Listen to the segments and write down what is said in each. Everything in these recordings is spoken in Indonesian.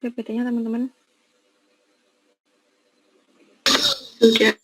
PPT-nya teman-teman? Sudah.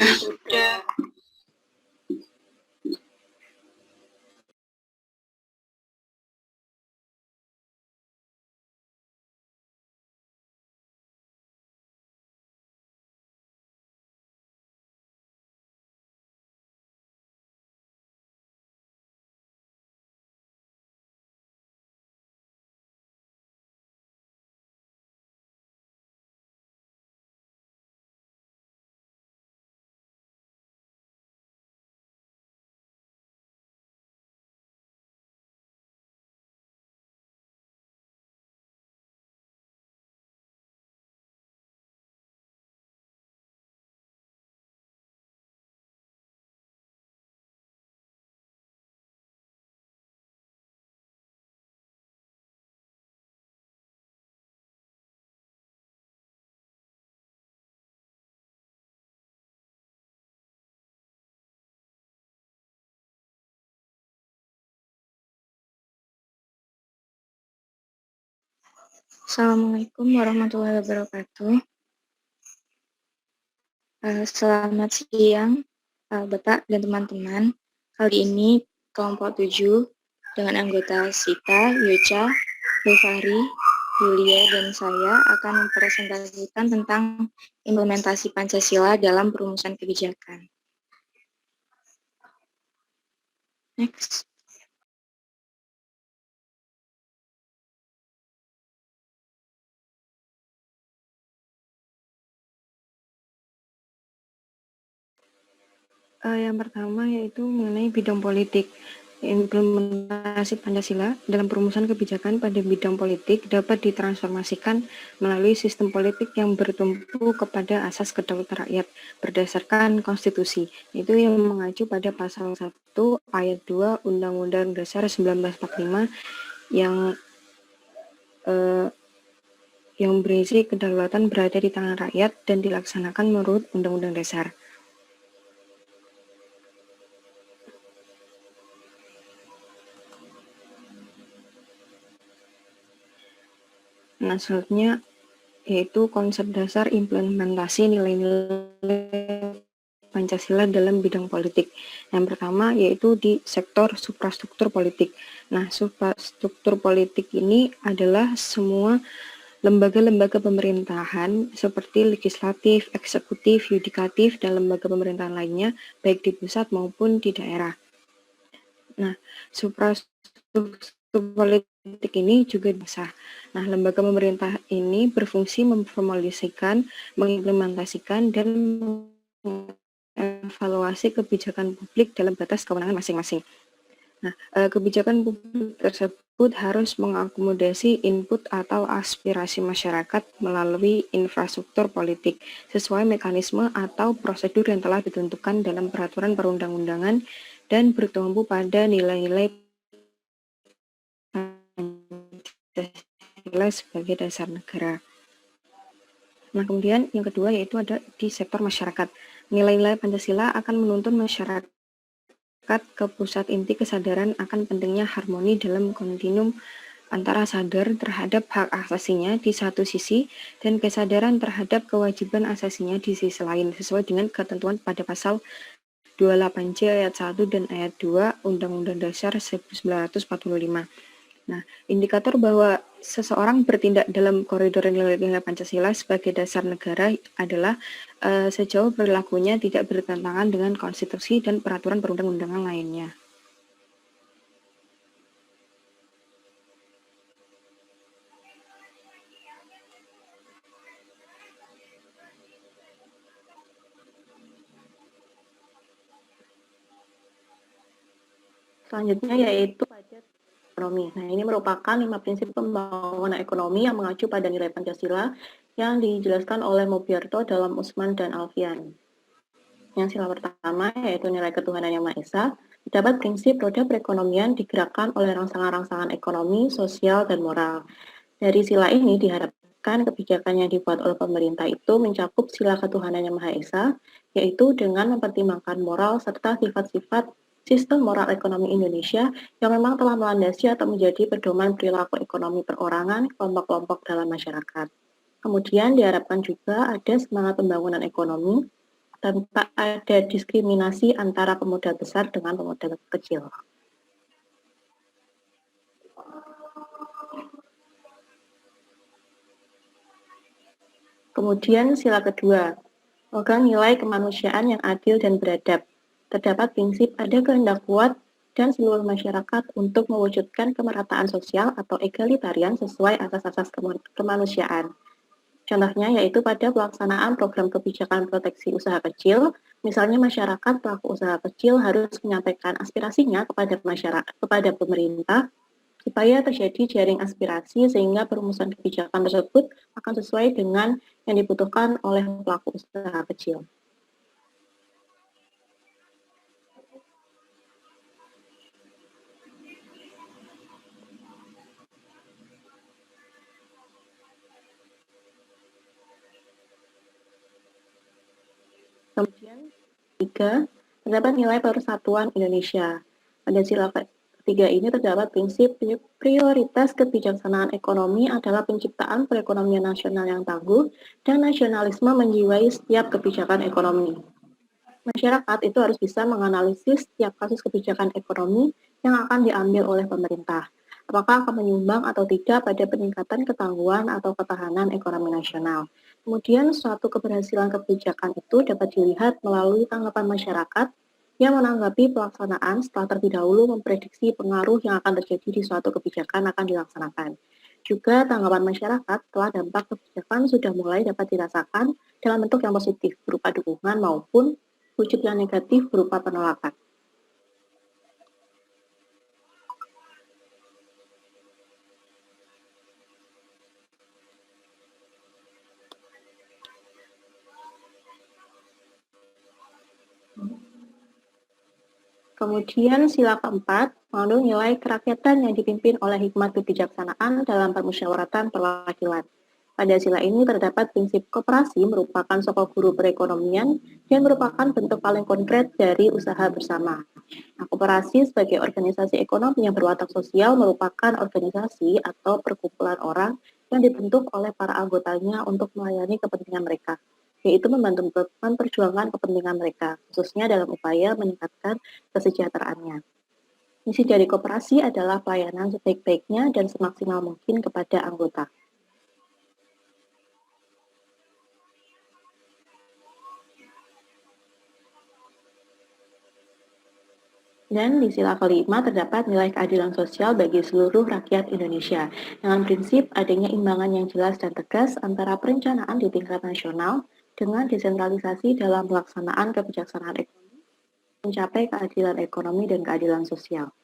Assalamualaikum warahmatullahi wabarakatuh. Selamat siang, Bapak dan teman-teman. Kali ini kelompok 7 dengan anggota Sita, Yuca, Lufari, Yulia, dan saya akan mempresentasikan tentang implementasi Pancasila dalam perumusan kebijakan. Next. Yang pertama yaitu mengenai bidang politik. Implementasi Pancasila dalam perumusan kebijakan pada bidang politik dapat ditransformasikan melalui sistem politik yang bertumpu kepada asas kedaulatan rakyat berdasarkan konstitusi. Itu yang mengacu pada pasal 1 ayat 2 Undang-Undang Dasar 1945 yang berisi kedaulatan berada di tangan rakyat dan dilaksanakan menurut Undang-Undang Dasar. Nah, selanjutnya yaitu konsep dasar implementasi nilai-nilai Pancasila dalam bidang politik. Yang pertama yaitu di sektor suprastruktur politik. Nah, suprastruktur politik ini adalah semua lembaga-lembaga pemerintahan seperti legislatif, eksekutif, yudikatif, dan lembaga pemerintahan lainnya, baik di pusat maupun di daerah. Nah, suprastruktur politik ini juga bisa. Nah, lembaga pemerintah ini berfungsi memformulasikan, mengimplementasikan, dan mengevaluasi kebijakan publik dalam batas kewenangan masing-masing. Nah, kebijakan publik tersebut harus mengakomodasi input atau aspirasi masyarakat melalui infrastruktur politik sesuai mekanisme atau prosedur yang telah ditentukan dalam peraturan perundang-undangan dan bertumpu pada nilai-nilai Pancasila sebagai dasar negara. Nah, kemudian yang kedua yaitu ada di sektor masyarakat. Nilai-nilai Pancasila akan menuntun masyarakat ke pusat inti kesadaran akan pentingnya harmoni dalam kontinum antara sadar terhadap hak asasinya di satu sisi dan kesadaran terhadap kewajiban asasinya di sisi lain sesuai dengan ketentuan pada pasal 28C ayat 1 dan ayat 2 Undang-Undang Dasar 1945. Nah, indikator bahwa seseorang bertindak dalam koridor nilai-nilai Pancasila sebagai dasar negara adalah sejauh perilakunya tidak bertentangan dengan konstitusi dan peraturan perundang-undangan lainnya. Selanjutnya yaitu pajak ekonomi. Nah, ini merupakan 5 prinsip pembangunan ekonomi yang mengacu pada nilai Pancasila yang dijelaskan oleh Mobiarto dalam Usman dan Alfian. Yang sila pertama yaitu nilai ketuhanan yang Maha Esa, terdapat prinsip roda perekonomian digerakkan oleh rangsangan-rangsangan ekonomi, sosial, dan moral. Dari sila ini diharapkan kebijakan yang dibuat oleh pemerintah itu mencakup sila ketuhanan yang Maha Esa, yaitu dengan mempertimbangkan moral serta sifat-sifat sistem moral ekonomi Indonesia yang memang telah melandasi atau menjadi pedoman perilaku ekonomi perorangan kelompok-kelompok dalam masyarakat. Kemudian diharapkan juga ada semangat pembangunan ekonomi tanpa ada diskriminasi antara pemodal besar dengan pemodal kecil. Kemudian sila kedua, program nilai kemanusiaan yang adil dan beradab. Terdapat prinsip ada kehendak kuat dan seluruh masyarakat untuk mewujudkan kemerataan sosial atau egalitarian sesuai asas-asas kemanusiaan. Contohnya yaitu pada pelaksanaan program kebijakan proteksi usaha kecil, misalnya masyarakat pelaku usaha kecil harus menyampaikan aspirasinya kepada masyarakat, kepada pemerintah, supaya terjadi jaring aspirasi sehingga perumusan kebijakan tersebut akan sesuai dengan yang dibutuhkan oleh pelaku usaha kecil. Kemudian, tiga, terdapat nilai persatuan Indonesia. Pada sila ketiga ini terdapat prinsip prioritas kebijaksanaan ekonomi adalah penciptaan perekonomian nasional yang tangguh dan nasionalisme menjiwai setiap kebijakan ekonomi. Masyarakat itu harus bisa menganalisis setiap kasus kebijakan ekonomi yang akan diambil oleh pemerintah. Apakah akan menyumbang atau tidak pada peningkatan ketangguhan atau ketahanan ekonomi nasional. Kemudian suatu keberhasilan kebijakan itu dapat dilihat melalui tanggapan masyarakat yang menanggapi pelaksanaan setelah terlebih dahulu memprediksi pengaruh yang akan terjadi di suatu kebijakan akan dilaksanakan. Juga tanggapan masyarakat setelah dampak kebijakan sudah mulai dapat dirasakan dalam bentuk yang positif berupa dukungan maupun wujud yang negatif berupa penolakan. Kemudian sila keempat, mengandung nilai kerakyatan yang dipimpin oleh hikmat kebijaksanaan dalam permusyawaratan perwakilan. Pada sila ini terdapat prinsip koperasi merupakan sokok guru perekonomian dan merupakan bentuk paling konkret dari usaha bersama. Nah, koperasi sebagai organisasi ekonomi yang berwatak sosial merupakan organisasi atau perkumpulan orang yang dibentuk oleh para anggotanya untuk melayani kepentingan mereka, yaitu memperjuangkan kepentingan mereka, khususnya dalam upaya meningkatkan kesejahteraannya. Misi dari koperasi adalah pelayanan sebaik-baiknya dan semaksimal mungkin kepada anggota. Dan di sila kelima terdapat nilai keadilan sosial bagi seluruh rakyat Indonesia dengan prinsip adanya imbangan yang jelas dan tegas antara perencanaan di tingkat nasional dengan desentralisasi dalam pelaksanaan kebijaksanaan ekonomi mencapai keadilan ekonomi dan keadilan sosial.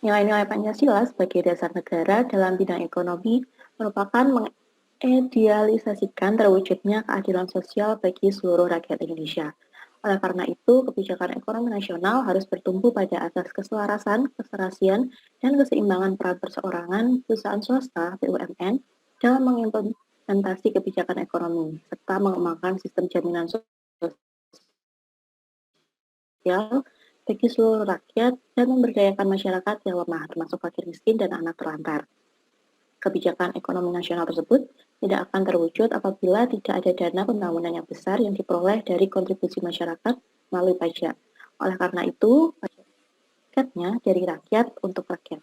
Nilai-nilai Pancasila sebagai dasar negara dalam bidang ekonomi merupakan mengidealisasikan terwujudnya keadilan sosial bagi seluruh rakyat Indonesia. Oleh karena itu, kebijakan ekonomi nasional harus bertumbuh pada asas keselarasan, keserasian, dan keseimbangan peran perseorangan, perusahaan swasta, BUMN, dalam mengimplementasi kebijakan ekonomi, serta mengembangkan sistem jaminan sosial bagi seluruh rakyat dan memberdayakan masyarakat yang lemah, termasuk fakir miskin dan anak terlantar. Kebijakan ekonomi nasional tersebut tidak akan terwujud apabila tidak ada dana pembangunan yang besar yang diperoleh dari kontribusi masyarakat melalui pajak. Oleh karena itu, pajaknya dari rakyat untuk rakyat.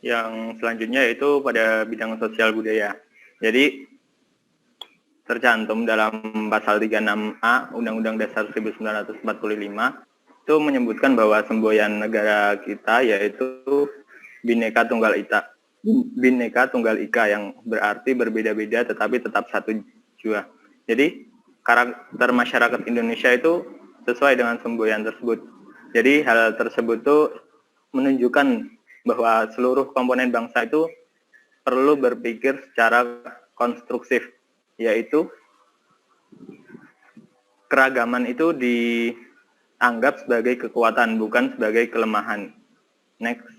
Yang selanjutnya yaitu pada bidang sosial budaya. Jadi tercantum dalam pasal 36A Undang-Undang Dasar 1945 itu menyebutkan bahwa semboyan negara kita yaitu Bhinneka Tunggal Ika yang berarti berbeda-beda tetapi tetap satu jua. Jadi karakter masyarakat Indonesia itu sesuai dengan semboyan tersebut. Jadi hal tersebut tuh menunjukkan bahwa seluruh komponen bangsa itu perlu berpikir secara konstruksif, yaitu keragaman itu dianggap sebagai kekuatan, bukan sebagai kelemahan. Next.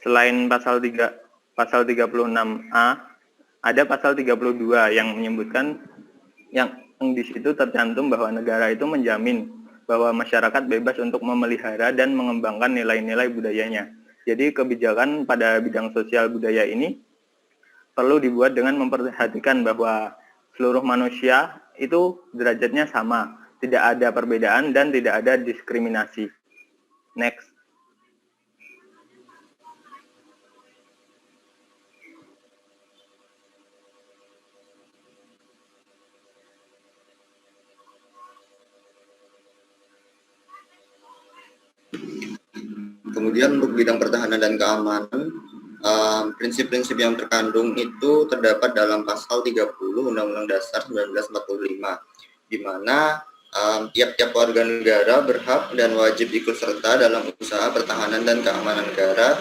Selain pasal 36A, ada pasal 32 yang menyebutkan yang di situ tercantum bahwa negara itu menjamin bahwa masyarakat bebas untuk memelihara dan mengembangkan nilai-nilai budayanya. Jadi kebijakan pada bidang sosial budaya ini perlu dibuat dengan memperhatikan bahwa seluruh manusia itu derajatnya sama, tidak ada perbedaan dan tidak ada diskriminasi. Next. Kemudian untuk bidang pertahanan dan keamanan, prinsip-prinsip yang terkandung itu terdapat dalam pasal 30 Undang-Undang Dasar 1945, di mana tiap-tiap warga negara berhak dan wajib ikut serta dalam usaha pertahanan dan keamanan negara,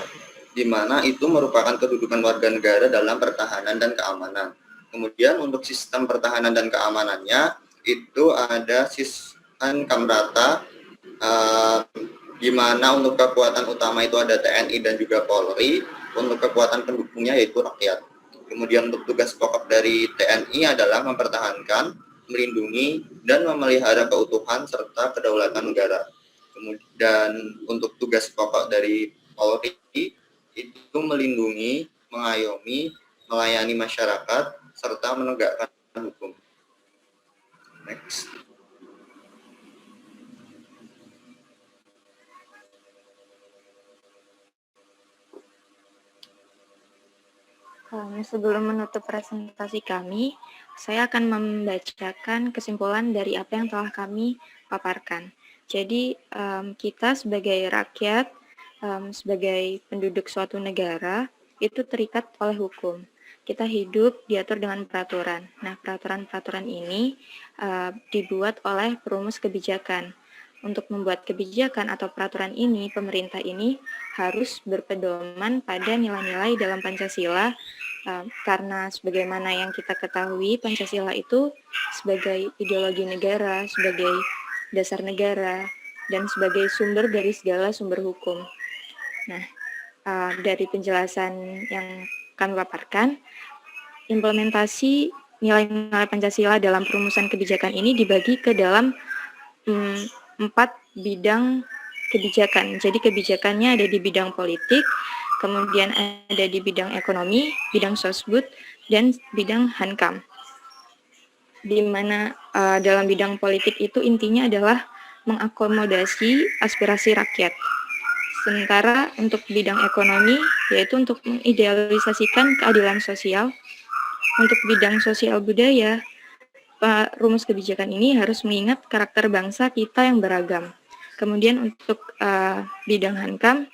di mana itu merupakan kedudukan warga negara dalam pertahanan dan keamanan. Kemudian untuk sistem pertahanan dan keamanannya, itu ada sistem Kamrata, di mana untuk kekuatan utama itu ada TNI dan juga Polri, untuk kekuatan pendukungnya yaitu rakyat. Kemudian untuk tugas pokok dari TNI adalah mempertahankan, melindungi, dan memelihara keutuhan serta kedaulatan negara. Kemudian untuk tugas pokok dari Polri itu melindungi, mengayomi, melayani masyarakat, serta menegakkan hukum. Next. Sebelum menutup presentasi kami, saya akan membacakan kesimpulan dari apa yang telah kami paparkan. Jadi, kita sebagai rakyat, sebagai penduduk suatu negara, itu terikat oleh hukum. Kita hidup diatur dengan peraturan. Nah, peraturan-peraturan ini dibuat oleh perumus kebijakan. Untuk membuat kebijakan atau peraturan ini, pemerintah ini harus berpedoman pada nilai-nilai dalam Pancasila, karena sebagaimana yang kita ketahui, Pancasila itu sebagai ideologi negara, sebagai dasar negara, dan sebagai sumber dari segala sumber hukum. Nah, dari penjelasan yang kami paparkan, implementasi nilai-nilai Pancasila dalam perumusan kebijakan ini dibagi ke dalam 4 bidang kebijakan. Jadi kebijakannya ada di bidang politik, kemudian ada di bidang ekonomi, bidang sosbud, dan bidang hankam. Di mana dalam bidang politik itu intinya adalah mengakomodasi aspirasi rakyat. Sementara untuk bidang ekonomi, yaitu untuk mengidealisasikan keadilan sosial. Untuk bidang sosial budaya, rumus kebijakan ini harus mengingat karakter bangsa kita yang beragam. Kemudian untuk bidang hankam,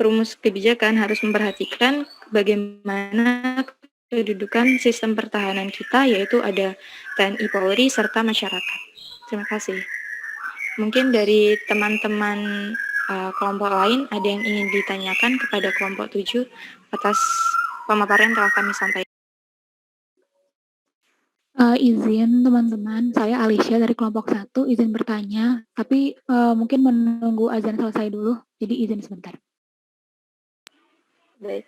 rumus kebijakan harus memperhatikan bagaimana kedudukan sistem pertahanan kita, yaitu ada TNI, Polri, serta masyarakat. Terima kasih. Mungkin dari teman-teman kelompok lain ada yang ingin ditanyakan kepada kelompok 7 atas pemaparan yang telah kami sampaikan. Izin teman-teman, saya Alicia dari kelompok 1, izin bertanya, tapi mungkin menunggu azan selesai dulu, jadi izin sebentar. Baik.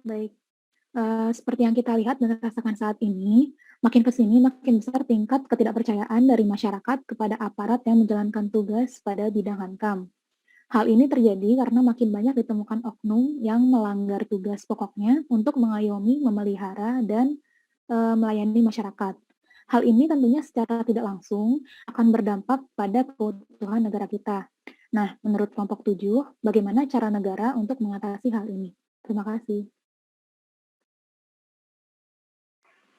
Baik. Seperti yang kita lihat dan rasakan saat ini, makin ke sini makin besar tingkat ketidakpercayaan dari masyarakat kepada aparat yang menjalankan tugas pada bidang Hankam. Hal ini terjadi karena makin banyak ditemukan oknum yang melanggar tugas pokoknya untuk mengayomi, memelihara, dan melayani masyarakat. Hal ini tentunya secara tidak langsung akan berdampak pada keutuhan negara kita. Nah, menurut kelompok 7, bagaimana cara negara untuk mengatasi hal ini? Terima kasih.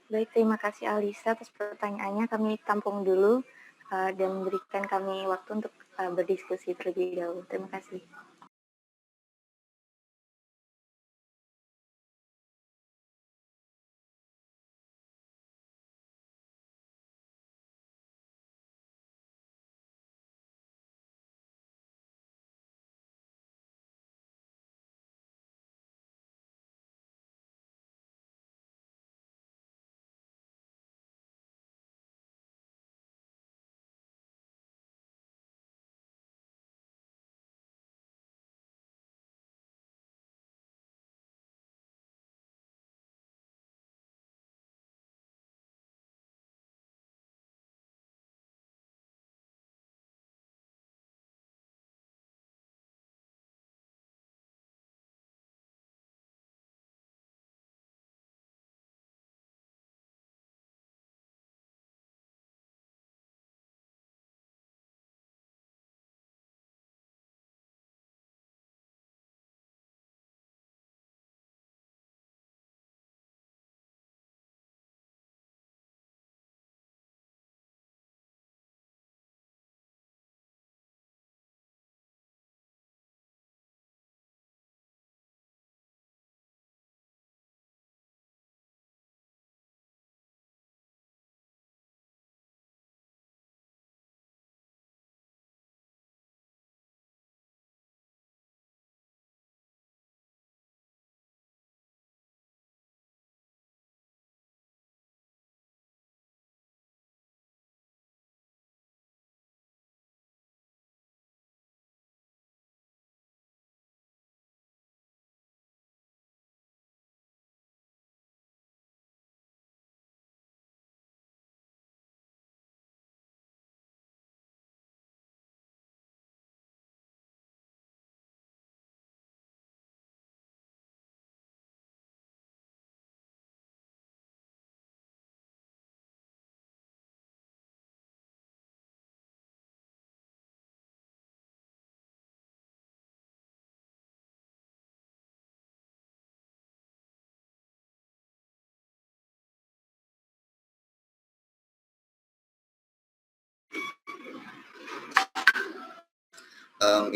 Baik, terima kasih Alisa atas pertanyaannya. Kami tampung dulu dan berikan kami waktu untuk berdiskusi terlebih dahulu. Terima kasih.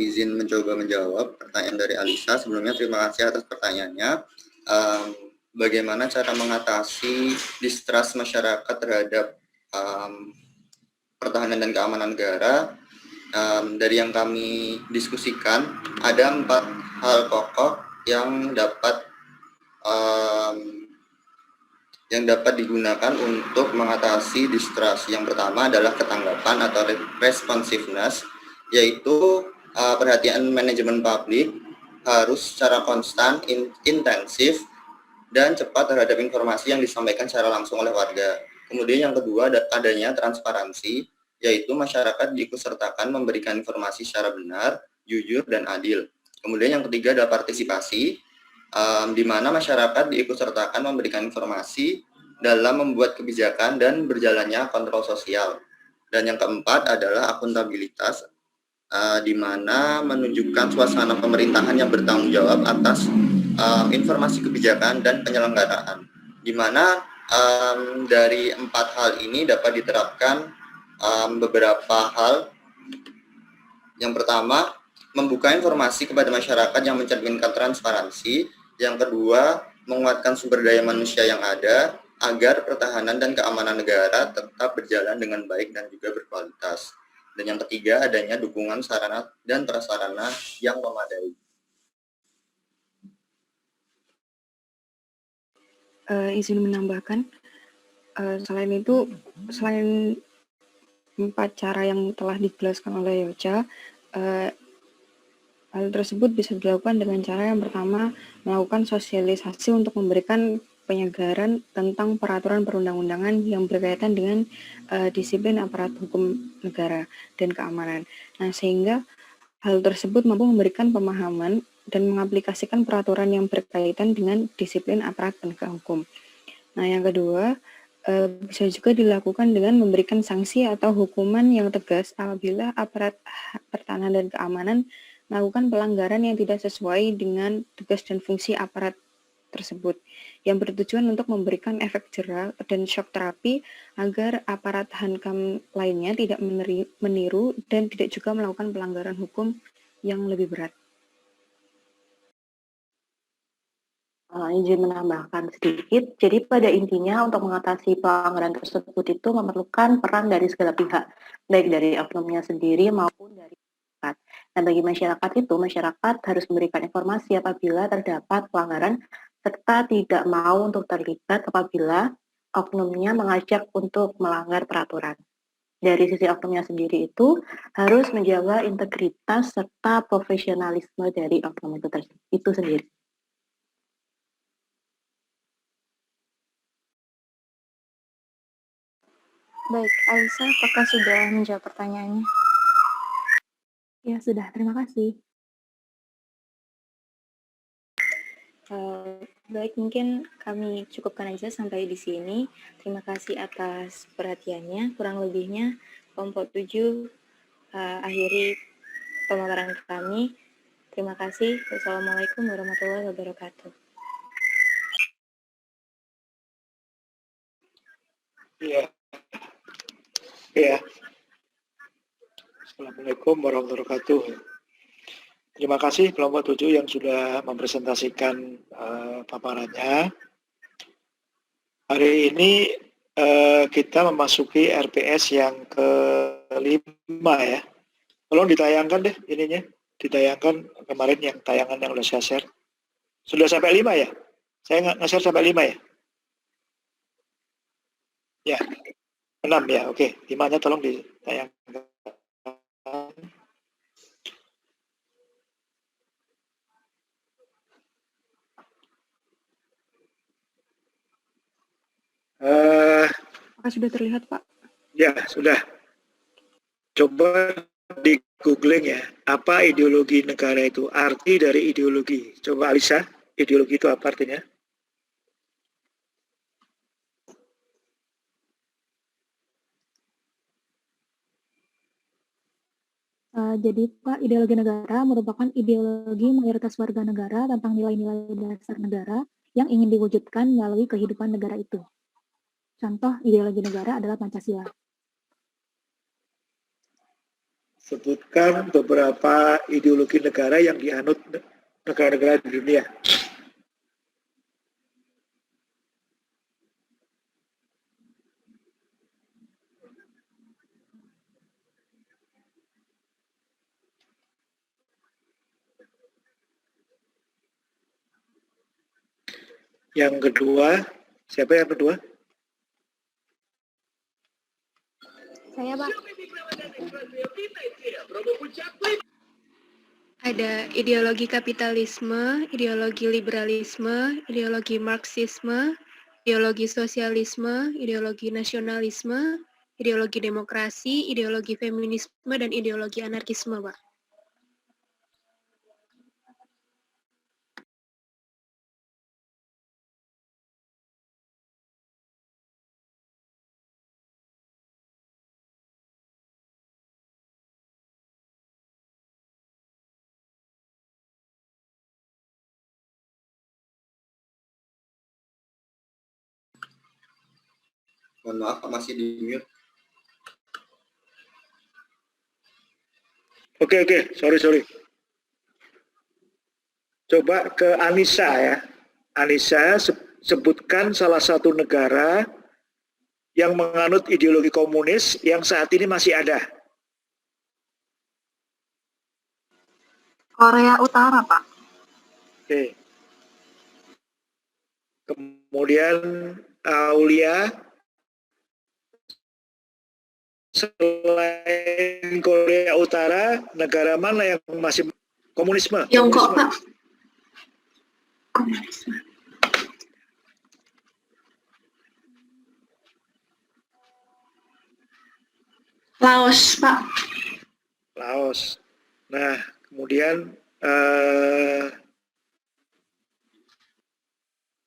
Izin mencoba menjawab pertanyaan dari Alisa. Sebelumnya terima kasih atas pertanyaannya. Bagaimana cara mengatasi distrust masyarakat terhadap pertahanan dan keamanan negara? Dari yang kami diskusikan, ada 4 hal pokok yang dapat digunakan untuk mengatasi distrust. Yang pertama adalah ketanggapan atau responsiveness, yaitu perhatian manajemen publik harus secara konstan, intensif, dan cepat terhadap informasi yang disampaikan secara langsung oleh warga. Kemudian yang kedua adanya transparansi, yaitu masyarakat diikutsertakan memberikan informasi secara benar, jujur, dan adil. Kemudian yang ketiga adalah partisipasi, di mana masyarakat diikutsertakan memberikan informasi dalam membuat kebijakan dan berjalannya kontrol sosial. Dan yang keempat adalah akuntabilitas, di mana menunjukkan suasana pemerintahan yang bertanggung jawab atas informasi kebijakan dan penyelenggaraan, di mana dari 4 hal ini dapat diterapkan beberapa hal. Yang pertama, membuka informasi kepada masyarakat yang mencerminkan transparansi. Yang kedua, menguatkan sumber daya manusia yang ada agar pertahanan dan keamanan negara tetap berjalan dengan baik dan juga berkualitas. Dan yang ketiga, adanya dukungan sarana dan prasarana yang memadai. Izin menambahkan, selain itu, selain 4 cara yang telah dijelaskan oleh Yocha, Hal tersebut bisa dilakukan dengan cara yang pertama, melakukan sosialisasi untuk memberikan penyegaran tentang peraturan perundang-undangan yang berkaitan dengan disiplin aparat hukum negara dan keamanan. Nah, sehingga hal tersebut mampu memberikan pemahaman dan mengaplikasikan peraturan yang berkaitan dengan disiplin aparat penegak hukum. Nah, yang kedua, bisa juga dilakukan dengan memberikan sanksi atau hukuman yang tegas apabila aparat pertahanan dan keamanan melakukan pelanggaran yang tidak sesuai dengan tugas dan fungsi aparat tersebut, yang bertujuan untuk memberikan efek jera dan shock terapi agar aparat Hankam lainnya tidak meniru dan tidak juga melakukan pelanggaran hukum yang lebih berat. Izin menambahkan sedikit, jadi pada intinya untuk mengatasi pelanggaran tersebut itu memerlukan peran dari segala pihak, baik dari oknumnya sendiri maupun dari masyarakat. Dan bagi masyarakat itu, masyarakat harus memberikan informasi apabila terdapat pelanggaran, serta tidak mau untuk terlibat apabila oknumnya mengajak untuk melanggar peraturan. Dari sisi oknumnya sendiri itu harus menjaga integritas serta profesionalisme dari oknum itu sendiri. Baik, Aisyah, apakah sudah menjawab pertanyaannya? Ya, sudah. Terima kasih. Baik, mungkin kami cukupkan aja sampai di sini. Terima kasih atas perhatiannya. Kurang lebihnya, kelompok 7 akhiri pemaparan kami. Terima kasih. Wassalamualaikum warahmatullahi wabarakatuh. Iya. Ya. Assalamualaikum warahmatullahi wabarakatuh. Terima kasih kelompok 7 yang sudah mempresentasikan paparannya. Hari ini kita memasuki RPS yang ke-5 ya. Tolong ditayangkan deh ininya. Ditayangkan kemarin yang tayangan yang sudah saya share. Sudah sampai 5 ya? Saya nge-share sampai 5 ya? Ya. 6 ya, oke. 5-nya tolong ditayangkan. Apakah sudah terlihat, Pak? Ya, sudah. Coba di googling ya, apa ideologi negara itu? Arti dari ideologi. Coba Alisa, ideologi itu apa artinya? Jadi, Pak, ideologi negara merupakan ideologi mayoritas warga negara tentang nilai-nilai dasar negara yang ingin diwujudkan melalui kehidupan negara itu. Contoh ideologi negara adalah Pancasila. Sebutkan beberapa ideologi negara yang dianut negara-negara di dunia. Yang kedua, siapa yang kedua? Saya, Pak. Ada ideologi kapitalisme, ideologi liberalisme, ideologi marxisme, ideologi sosialisme, ideologi nasionalisme, ideologi demokrasi, ideologi feminisme, dan ideologi anarkisme, Pak. Mohon maaf, Pak, masih di mute. Oke, sorry. Coba ke Anissa ya. Anissa, sebutkan salah satu negara yang menganut ideologi komunis yang saat ini masih ada. Korea Utara, Pak. Oke. Kemudian Aulia, selain Korea Utara, negara mana yang masih Komunisme. Tiongkok, Komunisme. Pak. Komunisme. Laos, Pak. Laos. Nah, kemudian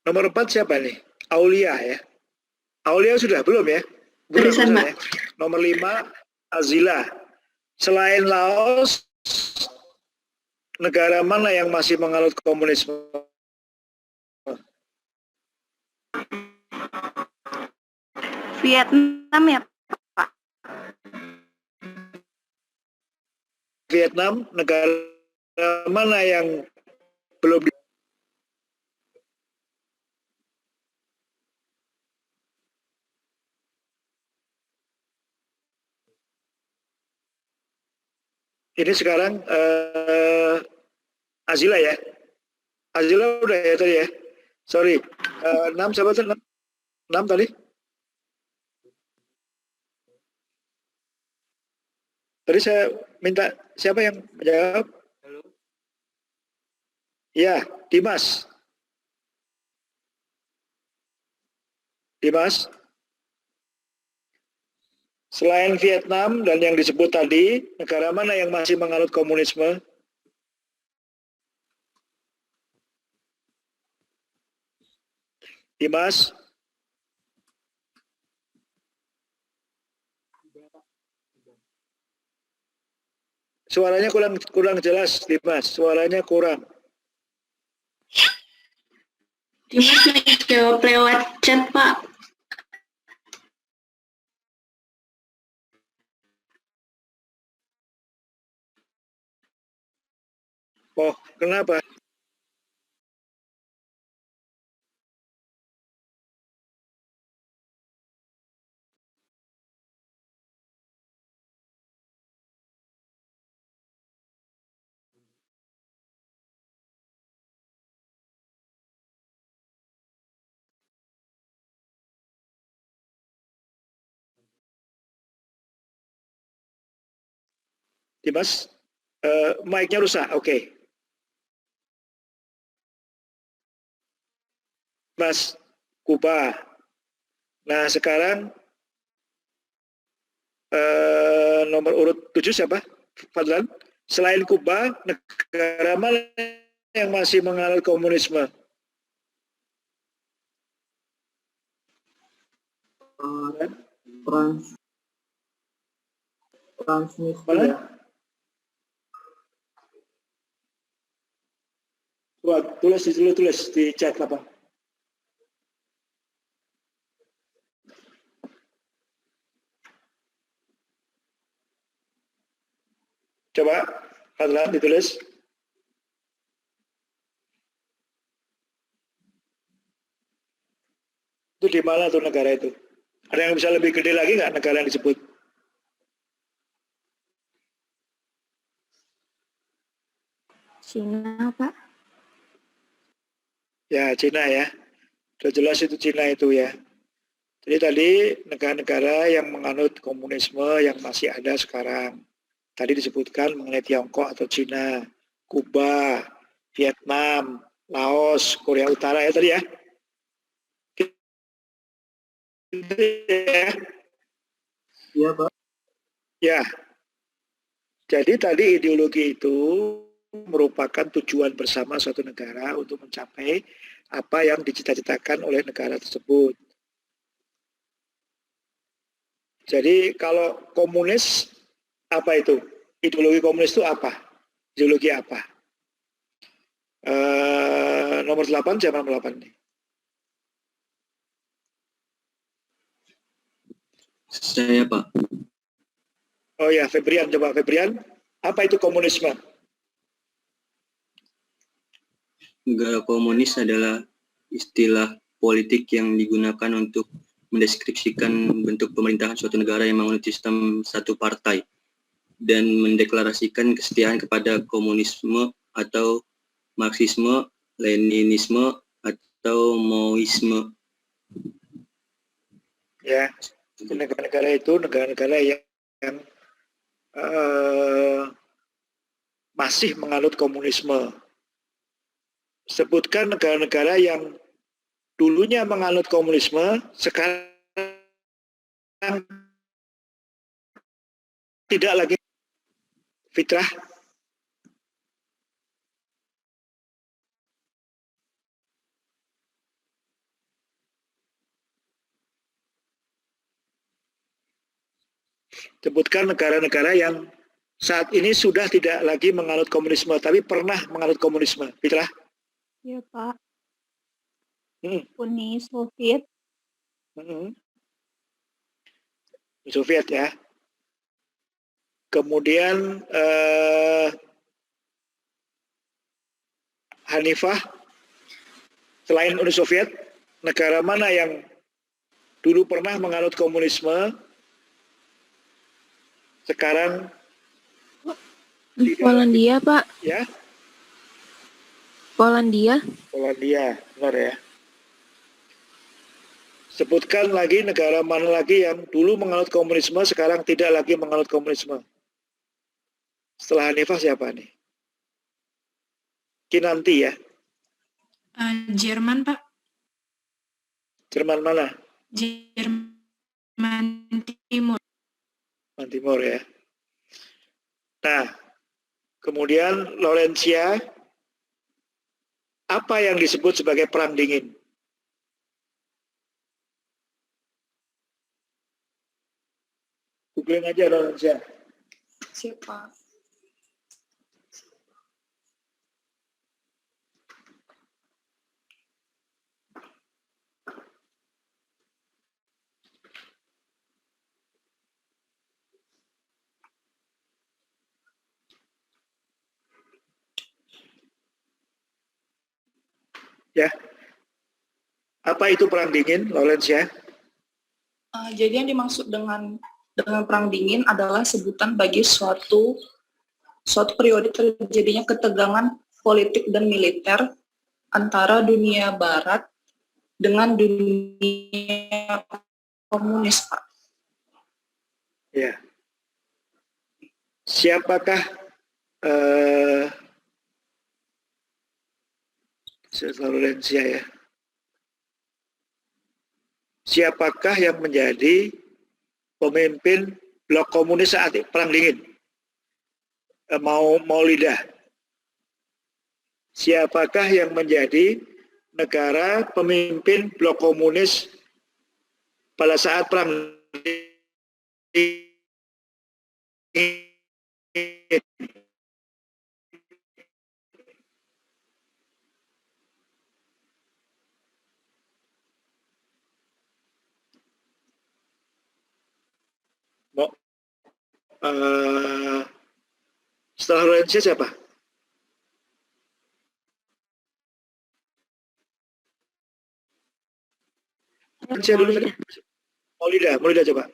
nomor 4 siapa nih? Aulia ya. Aulia sudah belum ya? Belum, Barusan, Pak. ya. Nomor 5 Azila. Selain Laos, negara mana yang masih menganut komunisme? Vietnam ya, Pak. Vietnam, negara mana yang belum ini sekarang Azila ya. Azila udah ya tadi ya. Sorry. 6 siapa tuh? 6 tadi? Tadi saya minta siapa yang menjawab? Ya, Dimas. Dimas. Selain Vietnam dan yang disebut tadi, negara mana yang masih menganut komunisme? Dimas. Suaranya kurang jelas, Dimas. Suaranya kurang. Dimas menjawab lewat chat, Pak. Oh, kenapa? Dimas, mic-nya rusak. Oke. Mas, Kuba. Nah, sekarang nomor urut 7 siapa? Fadlan. Selain Kuba, negara mana yang masih menganut komunisme? Transnistria. Coba tulis di chat apa? Coba, Fadlan ditulis. Itu di mana tuh negara itu? Ada yang bisa lebih gede lagi nggak negara yang disebut? Cina, Pak. Ya, Cina ya. Sudah jelas itu Cina itu ya. Jadi tadi negara-negara yang menganut komunisme yang masih ada sekarang. Tadi disebutkan mengenai Tiongkok atau Cina, Kuba, Vietnam, Laos, Korea Utara ya tadi ya. Iya, Pak. Ya. Jadi tadi ideologi itu merupakan tujuan bersama suatu negara untuk mencapai apa yang dicita-citakan oleh negara tersebut. Jadi kalau komunis, apa itu? Ideologi komunis itu apa? Ideologi apa? Nomor 8, siapa nomor 8 nih? Saya, Pak. Oh ya, Febrian, coba Febrian. Apa itu komunisme? Negara komunis adalah istilah politik yang digunakan untuk mendeskripsikan bentuk pemerintahan suatu negara yang menganut sistem satu partai dan mendeklarasikan kesetiaan kepada komunisme atau Marxisme, Leninisme, atau Maoisme. Ya, negara-negara itu negara-negara yang masih menganut komunisme. Sebutkan negara-negara yang dulunya menganut komunisme, sekarang tidak lagi. Fitrah. Sebutkan negara-negara yang saat ini sudah tidak lagi menganut komunisme, tapi pernah menganut komunisme. Fitrah? Ya, Pak. Uni Soviet. Soviet ya. Kemudian Hanifah, selain Uni Soviet, negara mana yang dulu pernah menganut komunisme, sekarang Polandia, Pak. Ya? Polandia. Polandia, benar ya. Sebutkan lagi negara mana lagi yang dulu menganut komunisme, sekarang tidak lagi menganut komunisme. Setelah Hanifah siapa nih? Kinanti ya? Jerman, Pak. Jerman mana? Jerman Timur. Jerman Timur ya. Nah, kemudian Laurentia, apa yang disebut sebagai perang dingin? Googling aja Laurentia. Siapa? Ya. Apa itu perang dingin, Laurentia? Jadi yang dimaksud dengan perang dingin adalah sebutan bagi suatu periode terjadinya ketegangan politik dan militer antara dunia barat dengan dunia komunis, Pak. Ya. Siapakah Laurentia ya? Siapakah yang menjadi pemimpin blok komunis saat perang dingin? Maulida. Siapakah yang menjadi negara pemimpin blok komunis pada saat perang dingin? Setelah Laurentia siapa? Laurentia dulu tadi. Maulida coba.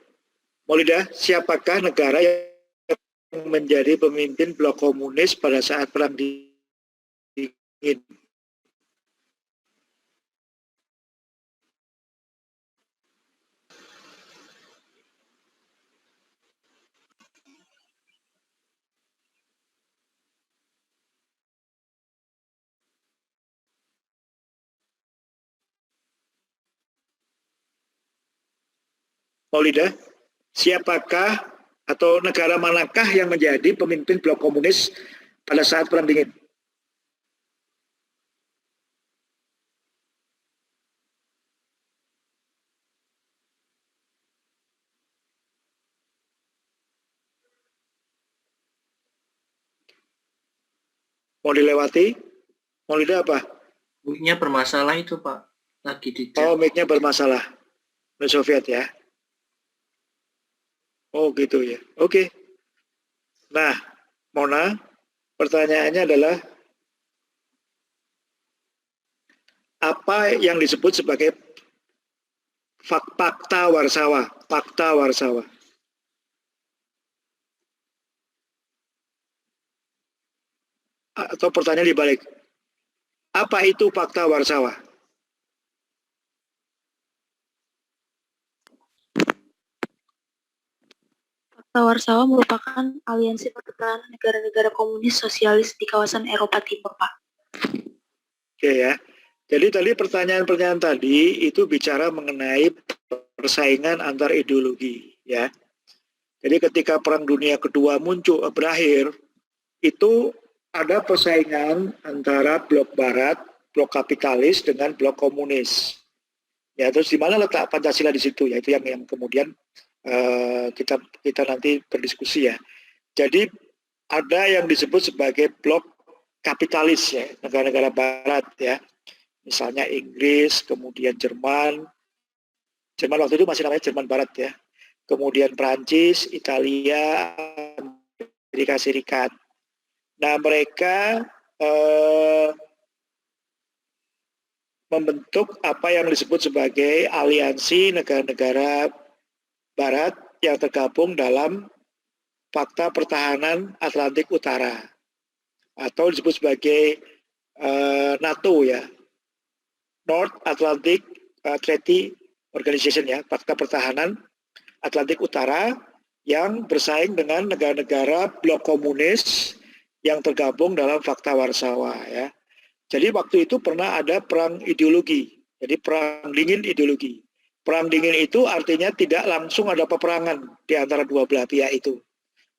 Maulida, siapakah negara yang menjadi pemimpin blok komunis pada saat perang dingin? Maulida, siapakah atau negara manakah yang menjadi pemimpin blok komunis pada saat perang dingin? Mau dilewati? Maulida apa? Mic-nya bermasalah itu, Pak. Lagi di chat. Oh, mic-nya bermasalah. Uni Soviet ya? Oh gitu ya. Oke. Nah, Mona, pertanyaannya adalah apa yang disebut sebagai Fakta Warsawa? Fakta Warsawa. Atau pertanyaan dibalik. Apa itu Fakta Warsawa? Fakta Warsawa merupakan aliansi pertukaran negara-negara komunis sosialis di kawasan Eropa Timur, Pak. Oke ya. Jadi tadi pertanyaan-pertanyaan tadi itu bicara mengenai persaingan antar ideologi ya. Jadi ketika Perang Dunia Kedua berakhir, itu ada persaingan antara blok barat, blok kapitalis dengan blok komunis. Ya, terus di mana letak Pancasila di situ? Ya, itu yang kemudian kita nanti berdiskusi ya. Jadi ada yang disebut sebagai blok kapitalis ya, negara-negara barat ya. Misalnya Inggris, kemudian Jerman waktu itu masih namanya Jerman Barat ya. Kemudian Prancis, Italia, Amerika Serikat. Nah, mereka membentuk apa yang disebut sebagai aliansi negara-negara Barat yang tergabung dalam Fakta Pertahanan Atlantik Utara atau disebut sebagai NATO ya, North Atlantic Treaty Organization ya, Fakta Pertahanan Atlantik Utara yang bersaing dengan negara-negara blok komunis yang tergabung dalam Fakta Warsawa ya. Jadi waktu itu pernah ada perang ideologi, jadi perang dingin ideologi. Perang dingin itu artinya tidak langsung ada peperangan di antara dua belah pihak itu.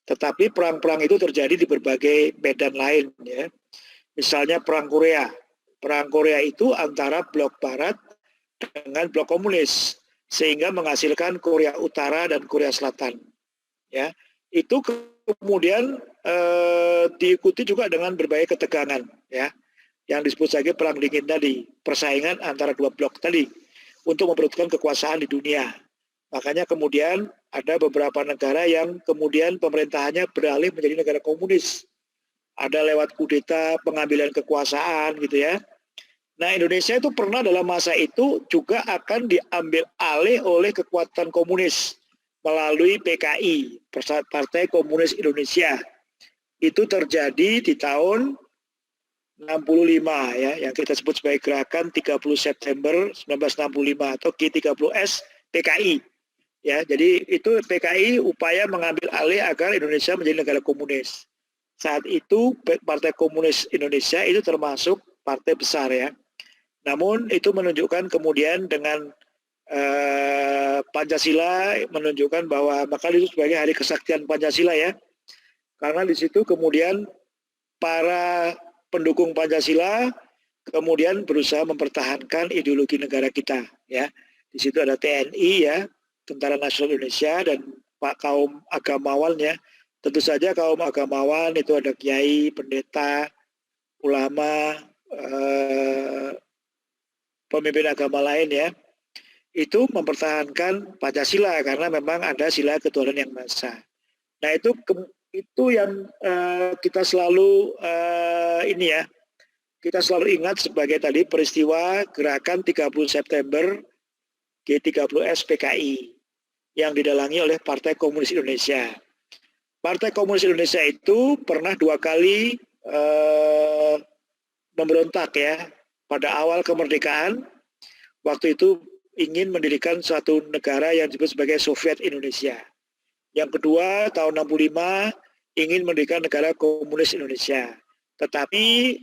Tetapi perang-perang itu terjadi di berbagai medan lain ya. Misalnya perang Korea. Perang Korea itu antara blok barat dengan blok komunis sehingga menghasilkan Korea Utara dan Korea Selatan. Ya, itu kemudian diikuti juga dengan berbagai ketegangan, ya, yang disebut sebagai perang dingin tadi, persaingan antara dua blok tadi untuk memperebutkan kekuasaan di dunia. Makanya kemudian ada beberapa negara yang kemudian pemerintahannya beralih menjadi negara komunis. Ada lewat kudeta, pengambilan kekuasaan, gitu ya. Nah, Indonesia itu pernah dalam masa itu juga akan diambil alih oleh kekuatan komunis melalui PKI, Partai Komunis Indonesia. Itu terjadi di tahun 65 ya, yang kita sebut sebagai gerakan 30 September 1965 atau G30S PKI. Ya, jadi itu PKI upaya mengambil alih agar Indonesia menjadi negara komunis. Saat itu Partai Komunis Indonesia itu termasuk partai besar ya. Namun itu menunjukkan kemudian dengan Pancasila menunjukkan bahwa maka itu sebagai hari kesaktian Pancasila ya. Karena di situ kemudian para pendukung Pancasila kemudian berusaha mempertahankan ideologi negara kita ya. Di situ ada TNI ya, Tentara Nasional Indonesia, dan Pak kaum agamawan ya. Tentu saja kaum agamawan itu ada kiai, pendeta, ulama, pemimpin agama lain ya, itu mempertahankan Pancasila karena memang ada sila ketuhanan yang Maha Esa. Nah itu yang kita selalu kita selalu ingat sebagai tadi peristiwa gerakan 30 September G30S PKI yang didalangi oleh Partai Komunis Indonesia. Partai Komunis Indonesia itu pernah 2 kali memberontak ya. Pada awal kemerdekaan, waktu itu ingin mendirikan suatu negara yang disebut sebagai Soviet Indonesia. Yang kedua, tahun 65, ingin mendirikan negara komunis Indonesia. Tetapi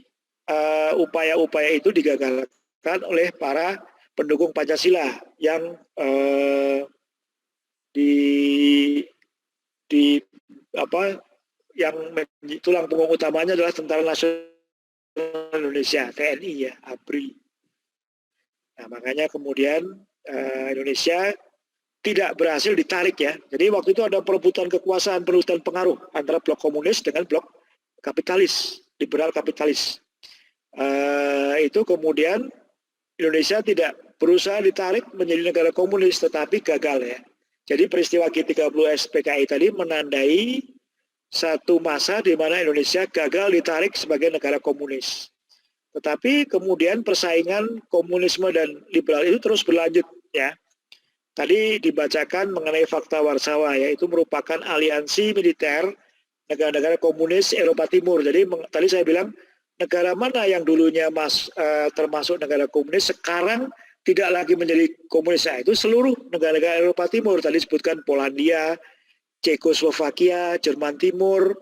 upaya-upaya itu digagalkan oleh para pendukung Pancasila yang yang tulang punggung utamanya adalah Tentara Nasional Indonesia, TNI ya, ABRI. Nah, makanya kemudian Indonesia tidak berhasil ditarik ya. Jadi waktu itu ada perebutan kekuasaan, perebutan pengaruh antara blok komunis dengan blok kapitalis, liberal kapitalis. Itu kemudian Indonesia tidak berusaha ditarik menjadi negara komunis, tetapi gagal ya. Jadi peristiwa G30S PKI tadi menandai satu masa di mana Indonesia gagal ditarik sebagai negara komunis. Tetapi kemudian persaingan komunisme dan liberal itu terus berlanjut ya. Tadi dibacakan mengenai Fakta Warsawa ya, itu merupakan aliansi militer negara-negara komunis Eropa Timur. Jadi tadi saya bilang negara mana yang dulunya termasuk negara komunis sekarang tidak lagi menjadi komunis. Nah, itu seluruh negara-negara Eropa Timur. Tadi disebutkan Polandia, Cekoslovakia, Jerman Timur,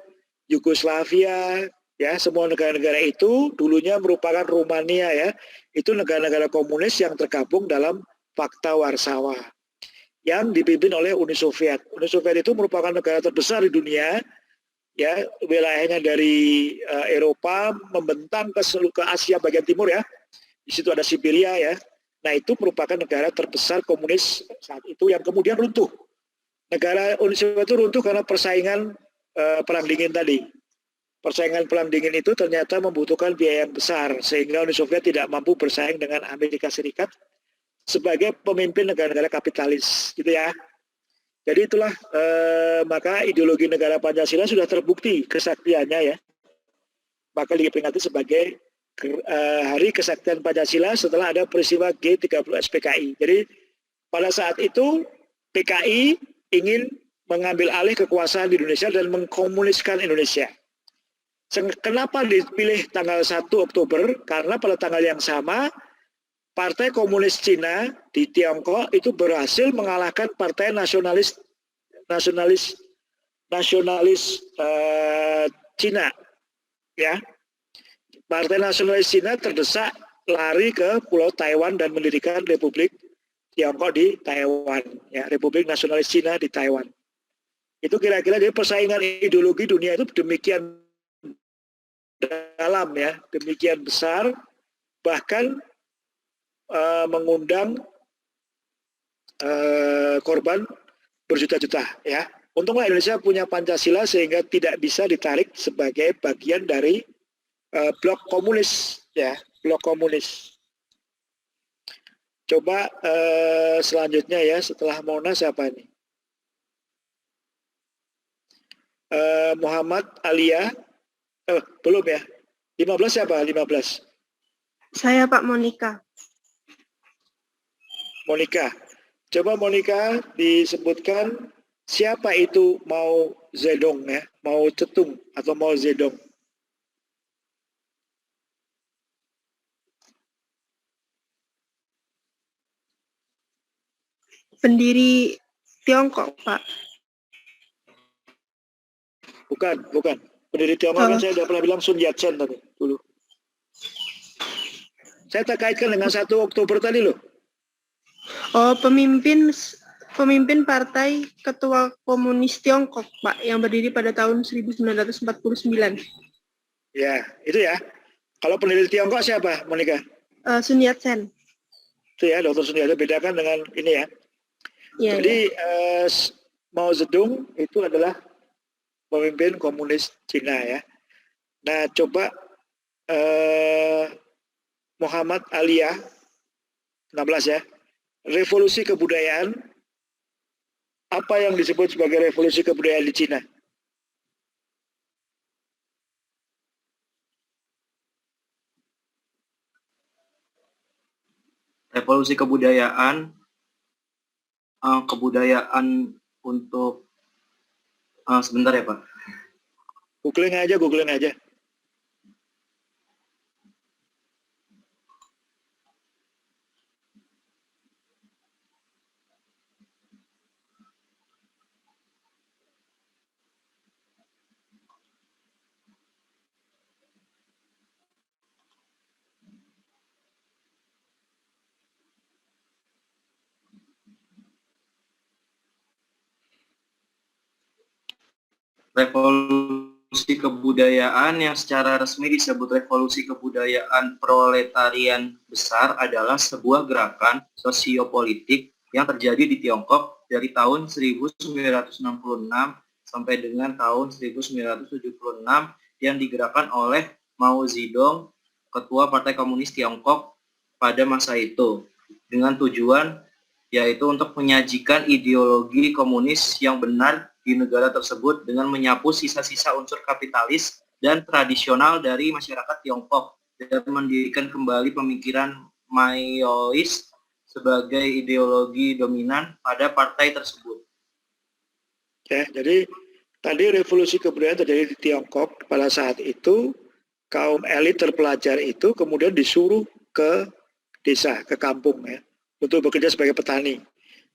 Yugoslavia, ya semua negara-negara itu dulunya merupakan Rumania ya, itu negara-negara komunis yang tergabung dalam Pakta Warsawa yang dipimpin oleh Uni Soviet. Uni Soviet itu merupakan negara terbesar di dunia, ya wilayahnya dari Eropa membentang ke Asia bagian timur ya. Di situ ada Siberia ya. Nah itu merupakan negara terbesar komunis saat itu yang kemudian runtuh. Negara Uni Soviet itu runtuh karena persaingan perang dingin tadi. Persaingan perang dingin itu ternyata membutuhkan biaya yang besar sehingga Uni Soviet tidak mampu bersaing dengan Amerika Serikat sebagai pemimpin negara-negara kapitalis, gitu ya. Jadi itulah maka ideologi negara Pancasila sudah terbukti kesaktiannya ya. Maka diperingati sebagai Hari Kesaktian Pancasila setelah ada peristiwa G30 SPKI. Jadi pada saat itu PKI ingin mengambil alih kekuasaan di Indonesia dan mengkomuniskan Indonesia. Kenapa dipilih tanggal 1 Oktober? Karena pada tanggal yang sama Partai Komunis Cina di Tiongkok itu berhasil mengalahkan Partai Nasionalis Cina, ya. Partai Nasionalis Cina terdesak lari ke Pulau Taiwan dan mendirikan Republik Tiongkok di Taiwan, ya, Republik Nasionalis Cina di Taiwan. Itu kira-kira jadi persaingan ideologi dunia itu demikian dalam ya, demikian besar, bahkan mengundang korban berjuta-juta ya. Untunglah Indonesia punya Pancasila sehingga tidak bisa ditarik sebagai bagian dari blok komunis ya, blok komunis. Coba selanjutnya ya, setelah Mona siapa nih? Muhammad Alia. Belum ya. 15 siapa? 15. Saya Pak Monika. Monika. Coba Monika disebutkan siapa itu Mao Zedong ya, Mao Zedong atau Mao Zedong. Pendiri Tiongkok, Pak. Bukan. Pendiri Tiongkok kan saya sudah pernah bilang Sun Yat-sen tadi dulu. Saya tak kaitkan dengan 1 Oktober tadi loh. Oh, pemimpin Partai Ketua Komunis Tiongkok, Pak, yang berdiri pada tahun 1949. Ya, itu ya. Kalau pendiri Tiongkok siapa, Monika? Sun Yat-sen. Itu ya, Dr. Sun Yat-sen, bedakan dengan ini ya. Ya, jadi Mao Zedong itu adalah pemimpin komunis Cina ya. Nah, coba Muhammad Alia 16 ya. Revolusi kebudayaan, apa yang disebut sebagai revolusi kebudayaan di Cina? Revolusi kebudayaan, kebudayaan untuk sebentar ya Pak. Googling aja. Revolusi kebudayaan yang secara resmi disebut revolusi kebudayaan proletarian besar adalah sebuah gerakan sosiopolitik yang terjadi di Tiongkok dari tahun 1966 sampai dengan tahun 1976 yang digerakkan oleh Mao Zedong, Ketua Partai Komunis Tiongkok pada masa itu, dengan tujuan yaitu untuk menyajikan ideologi komunis yang benar di negara tersebut dengan menyapu sisa-sisa unsur kapitalis dan tradisional dari masyarakat Tiongkok dan mendirikan kembali pemikiran Maoist sebagai ideologi dominan pada partai tersebut. Ya, jadi tadi revolusi kebudayaan terjadi di Tiongkok pada saat itu, kaum elit terpelajar itu kemudian disuruh ke desa, ke kampung ya, untuk bekerja sebagai petani.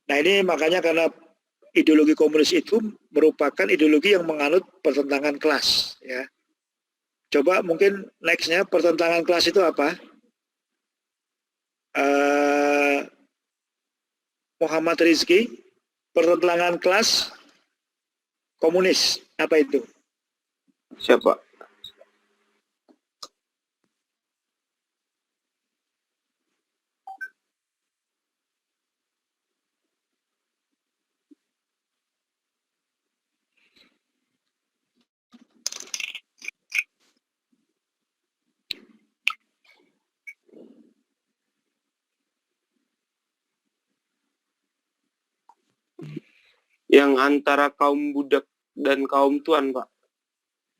Nah ini makanya karena ideologi komunis itu merupakan ideologi yang menganut pertentangan kelas, ya. Coba mungkin next-nya pertentangan kelas itu apa? Muhammad Rizky, pertentangan kelas komunis, apa itu? Siapa? Yang antara kaum budak dan kaum tuan, Pak.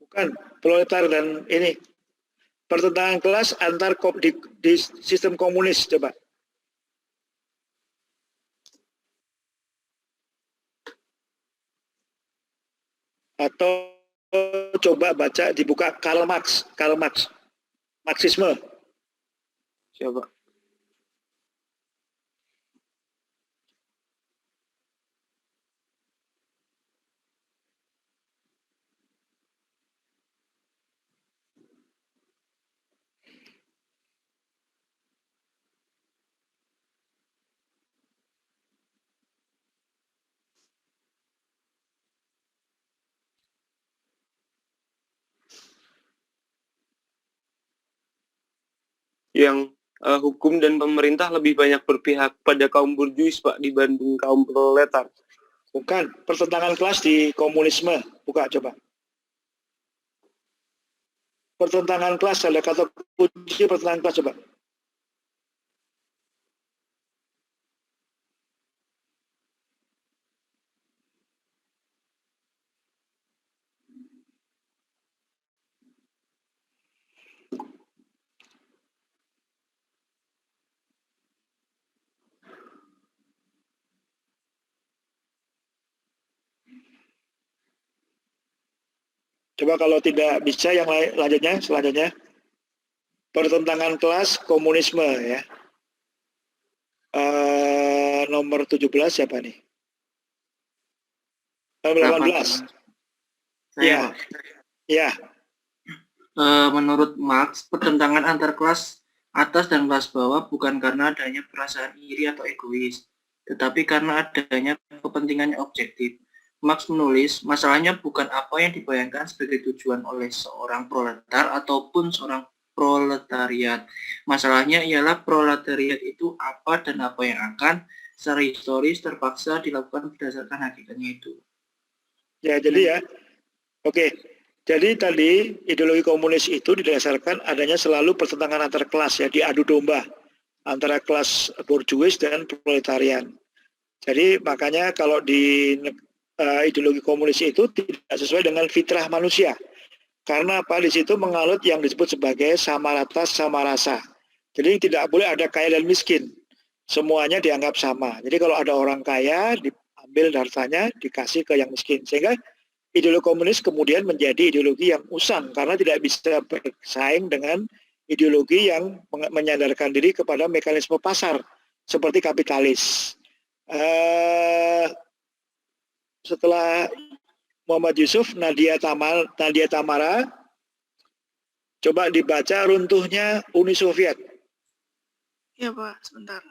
Bukan, proletar dan ini. Pertentangan kelas antar di sistem komunis, coba. Atau coba baca, dibuka Karl Marx, Marxisme. Siapa? Yang hukum dan pemerintah lebih banyak berpihak pada kaum burjuis, Pak, dibanding kaum proletar. Bukan, pertentangan kelas di komunisme. Buka coba. Pertentangan kelas, ada kata kunci pertentangan kelas, coba. Coba kalau tidak bisa yang selanjutnya. Pertentangan kelas komunisme, ya. Nomor 17 siapa nih? Nomor 18. Saya, Ya. Menurut Marx, pertentangan antar kelas atas dan kelas bawah bukan karena adanya perasaan iri atau egois, tetapi karena adanya kepentingan yang objektif. Marx menulis, masalahnya bukan apa yang dibayangkan sebagai tujuan oleh seorang proletar ataupun seorang proletariat. Masalahnya ialah proletariat itu apa dan apa yang akan secara historis terpaksa dilakukan berdasarkan hakikatnya itu. Ya, jadi ya. Oke. Jadi tadi ideologi komunis itu didasarkan adanya selalu pertentangan antar kelas, ya, diadu domba antara kelas borjuis dan proletarian. Jadi makanya kalau di ideologi komunis itu tidak sesuai dengan fitrah manusia. Karena apa? Di situ menganut yang disebut sebagai sama rata sama rasa. Jadi tidak boleh ada kaya dan miskin. Semuanya dianggap sama. Jadi kalau ada orang kaya, diambil hartanya, dikasih ke yang miskin. Sehingga ideologi komunis kemudian menjadi ideologi yang usang karena tidak bisa bersaing dengan ideologi yang menyandarkan diri kepada mekanisme pasar seperti kapitalis. Setelah Muhammad Yusuf, Nadia Tamara, coba dibaca runtuhnya Uni Soviet. Ya Pak, sebentar.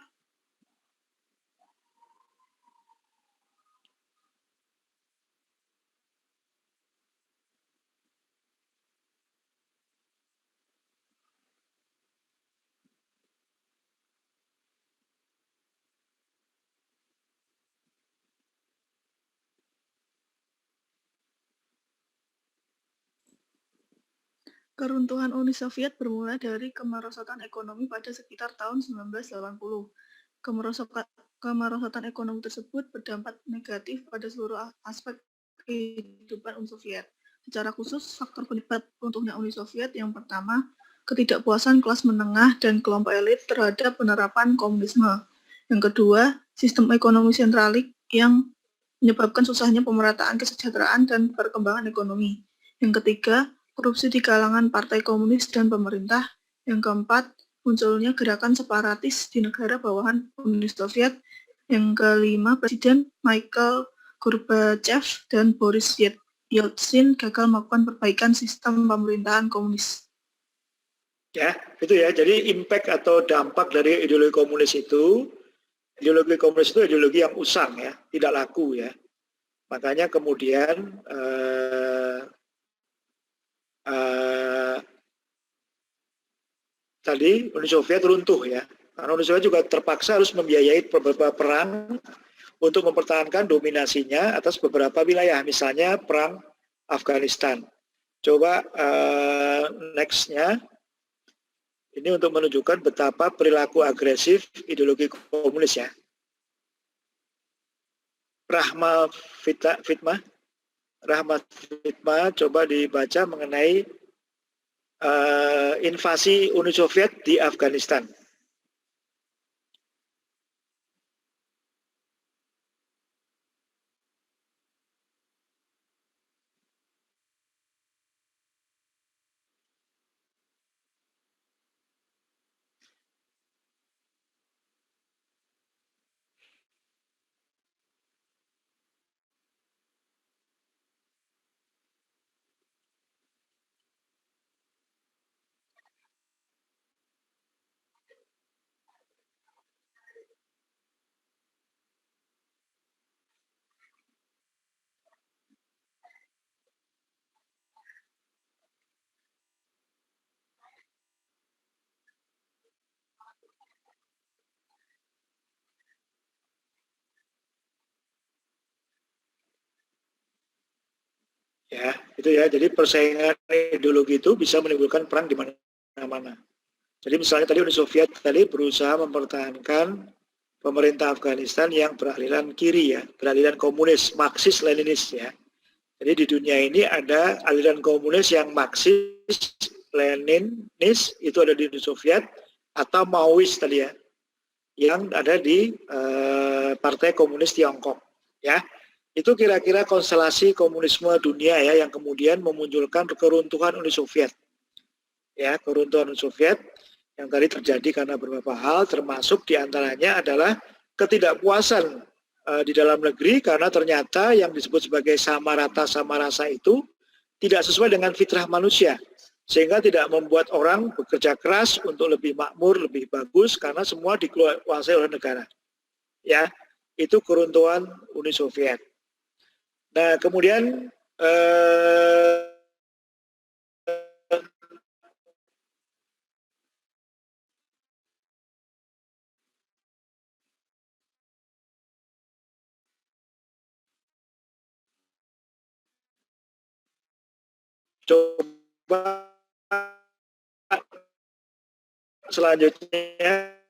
Keruntuhan Uni Soviet bermula dari kemerosotan ekonomi pada sekitar tahun 1980. Kemerosotan ekonomi tersebut berdampak negatif pada seluruh aspek kehidupan Uni Soviet. Secara khusus, faktor penyebab runtuhnya Uni Soviet yang pertama, ketidakpuasan kelas menengah dan kelompok elit terhadap penerapan komunisme. Yang kedua, sistem ekonomi sentralik yang menyebabkan susahnya pemerataan kesejahteraan dan perkembangan ekonomi. Yang ketiga, korupsi di kalangan partai komunis dan pemerintah. Yang keempat, munculnya gerakan separatis di negara bawahan Uni Soviet. Yang kelima, Presiden Mikhail Gorbachev dan Boris Yeltsin gagal melakukan perbaikan sistem pemerintahan komunis. Ya, itu ya. Jadi impact atau dampak dari ideologi komunis itu ideologi yang usang ya, tidak laku ya. Makanya kemudian tadi Uni Soviet runtuh ya. Karena Uni Soviet juga terpaksa harus membiayai beberapa perang untuk mempertahankan dominasinya atas beberapa wilayah, misalnya perang Afghanistan. Coba next-nya, ini untuk menunjukkan betapa perilaku agresif ideologi komunis ya. Rahmat Fitmah, coba dibaca mengenai invasi Uni Soviet di Afghanistan. Ya, itu ya. Jadi persaingan ideologi itu bisa menimbulkan perang di mana-mana. Jadi misalnya tadi Uni Soviet tadi berusaha mempertahankan pemerintah Afghanistan yang beraliran kiri ya, beraliran komunis, Marxis-Leninis ya. Jadi di dunia ini ada aliran komunis yang Marxis-Leninis, itu ada di Uni Soviet, atau Maois tadi ya, yang ada di Partai Komunis Tiongkok ya. Itu kira-kira konstelasi komunisme dunia ya yang kemudian memunculkan keruntuhan Uni Soviet. Ya, keruntuhan Uni Soviet yang tadi terjadi karena beberapa hal, termasuk diantaranya adalah ketidakpuasan di dalam negeri karena ternyata yang disebut sebagai sama rasa itu tidak sesuai dengan fitrah manusia, sehingga tidak membuat orang bekerja keras untuk lebih makmur, lebih bagus karena semua dikuasai oleh negara. Ya, itu keruntuhan Uni Soviet. Nah, kemudian coba selanjutnya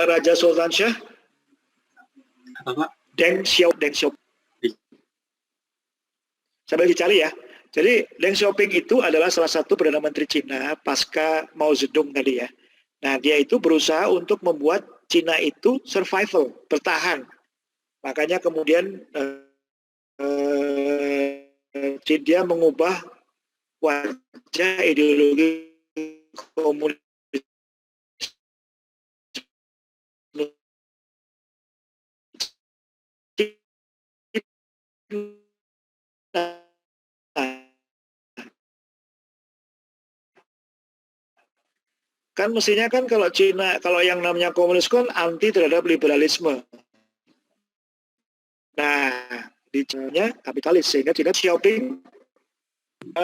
Raja Sultan Shah. Apa, Pak? Deng Xiaoping. Sambil dicari ya. Jadi Deng Xiaoping itu adalah salah satu Perdana Menteri Cina pasca Mao Zedong tadi ya. Nah, dia itu berusaha untuk membuat Cina itu survival, bertahan. Makanya kemudian dia mengubah wajah ideologi komunis kan mestinya kan kalau Cina, kalau yang namanya komunis kan anti terhadap liberalisme. Nah, di Cina kapitalis, sehingga Cina Xiaoping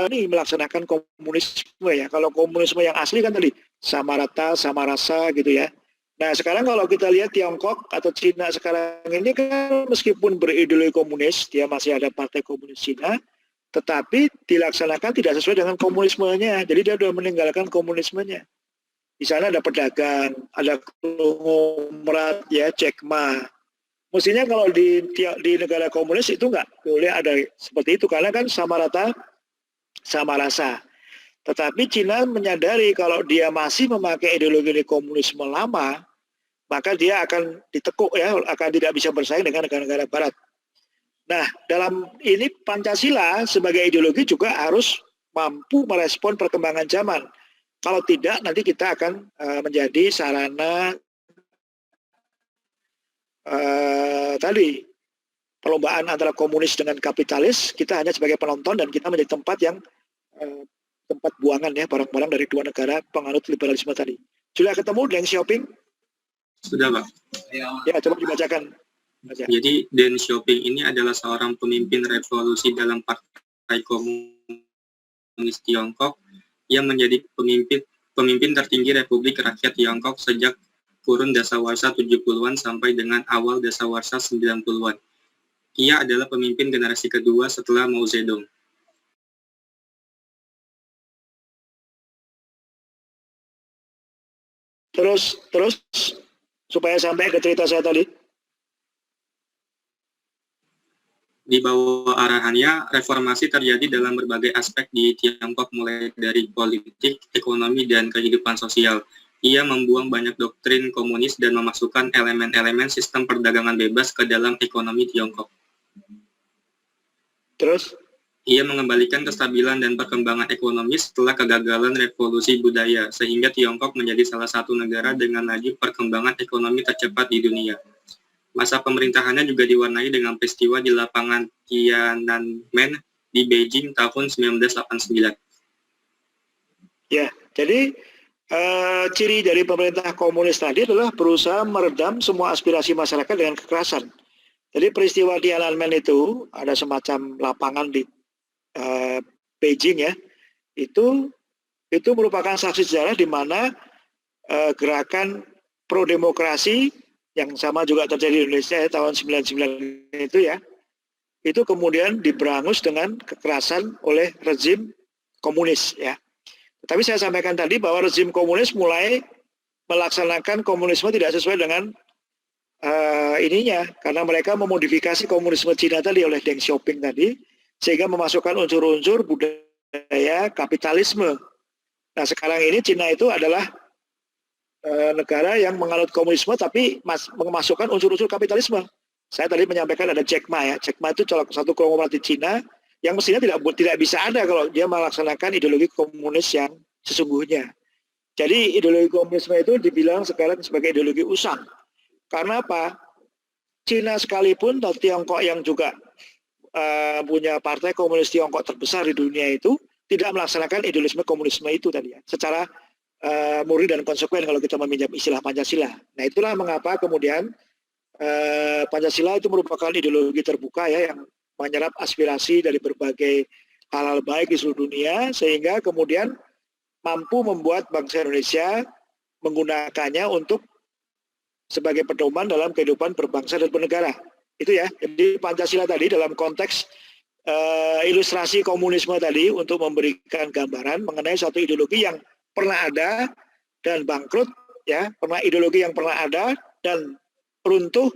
ini melaksanakan komunisme ya. Kalau komunisme yang asli kan tadi sama rata, sama rasa gitu ya. Nah, sekarang kalau kita lihat Tiongkok atau Cina sekarang ini kan meskipun berideologi komunis, dia masih ada Partai Komunis Cina, tetapi dilaksanakan tidak sesuai dengan komunismenya. Jadi dia sudah meninggalkan komunismenya. Di sana ada pedagang, ada konglomerat ya, Jack Ma. Mestinya kalau di negara komunis itu nggak boleh ada seperti itu karena kan sama rata, sama rasa. Tetapi Cina menyadari kalau dia masih memakai ideologi komunisme lama, maka dia akan ditekuk ya, akan tidak bisa bersaing dengan negara-negara Barat. Nah, dalam ini Pancasila sebagai ideologi juga harus mampu merespon perkembangan zaman. Kalau tidak, nanti kita akan menjadi sarana tadi perlombaan antara komunis dengan kapitalis. Kita hanya sebagai penonton dan kita menjadi tempat yang tempat buangan ya barang-barang dari dua negara penganut liberalisme tadi. Sudah ketemu Deng Xiaoping? Sudah, Pak. Ya, coba dibacakan. Baca. Jadi Deng Xiaoping ini adalah seorang pemimpin revolusi dalam Partai Komunis Tiongkok yang menjadi pemimpin tertinggi Republik Rakyat Tiongkok sejak kurun dasawarsa 70-an sampai dengan awal dasawarsa 90-an. Ia adalah pemimpin generasi kedua setelah Mao Zedong. Terus supaya sampai ke cerita saya tadi. Di bawah arahannya, reformasi terjadi dalam berbagai aspek di Tiongkok, mulai dari politik, ekonomi, dan kehidupan sosial. Ia membuang banyak doktrin komunis dan memasukkan elemen-elemen sistem perdagangan bebas ke dalam ekonomi Tiongkok. Terus? Ia mengembalikan kestabilan dan perkembangan ekonomi setelah kegagalan revolusi budaya, sehingga Tiongkok menjadi salah satu negara dengan laju perkembangan ekonomi tercepat di dunia. Masa pemerintahannya juga diwarnai dengan peristiwa di lapangan Tiananmen di Beijing tahun 1989. Ya, jadi ciri dari pemerintah komunis tadi adalah berusaha meredam semua aspirasi masyarakat dengan kekerasan. Jadi peristiwa Tiananmen itu ada semacam lapangan di Beijing ya, itu merupakan saksi sejarah di mana gerakan pro demokrasi yang sama juga terjadi di Indonesia ya, tahun 99 itu ya, itu kemudian diberangus dengan kekerasan oleh rezim komunis ya. Tapi saya sampaikan tadi bahwa rezim komunis mulai melaksanakan komunisme tidak sesuai dengan ininya, karena mereka memodifikasi komunisme Cina tadi oleh Deng Xiaoping tadi, sehingga memasukkan unsur-unsur budaya kapitalisme. Nah sekarang ini Cina itu adalah negara yang menganut komunisme tapi memasukkan unsur-unsur kapitalisme. Saya tadi menyampaikan ada Jack Ma ya. Jack Ma itu salah satu konglomerat Cina yang mestinya tidak bisa ada kalau dia melaksanakan ideologi komunis yang sesungguhnya. Jadi ideologi komunisme itu dibilang sekarang sebagai ideologi usang. Karena apa? Cina sekalipun atau Tiongkok yang juga punya partai komunis Tiongkok terbesar di dunia itu tidak melaksanakan idealisme komunisme itu tadi ya. Secara murni dan konsekuen kalau kita meminjam istilah Pancasila. Nah itulah mengapa kemudian Pancasila itu merupakan ideologi terbuka ya yang menyerap aspirasi dari berbagai hal-hal baik di seluruh dunia sehingga kemudian mampu membuat bangsa Indonesia menggunakannya untuk sebagai pedoman dalam kehidupan berbangsa dan bernegara. Itu ya. Jadi Pancasila tadi dalam konteks ilustrasi komunisme tadi untuk memberikan gambaran mengenai suatu ideologi yang pernah ada dan bangkrut ya, pernah ideologi yang pernah ada dan runtuh,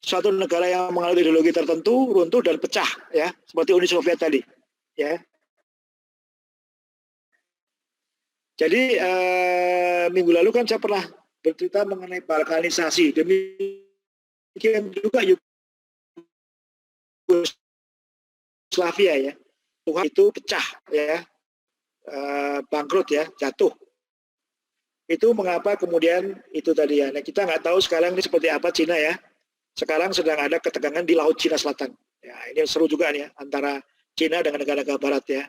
suatu negara yang menganut ideologi tertentu runtuh dan pecah ya, seperti Uni Soviet tadi ya. Jadi minggu lalu kan saya pernah bercerita mengenai balkanisasi, demikian juga Yugoslavia ya, Tuhan itu pecah ya, bangkrut ya, jatuh. Itu mengapa kemudian itu tadi ya. Nah kita nggak tahu sekarang ini seperti apa Cina ya. Sekarang sedang ada ketegangan di Laut Cina Selatan. Ya ini seru juga nih ya, antara Cina dengan negara-negara Barat ya.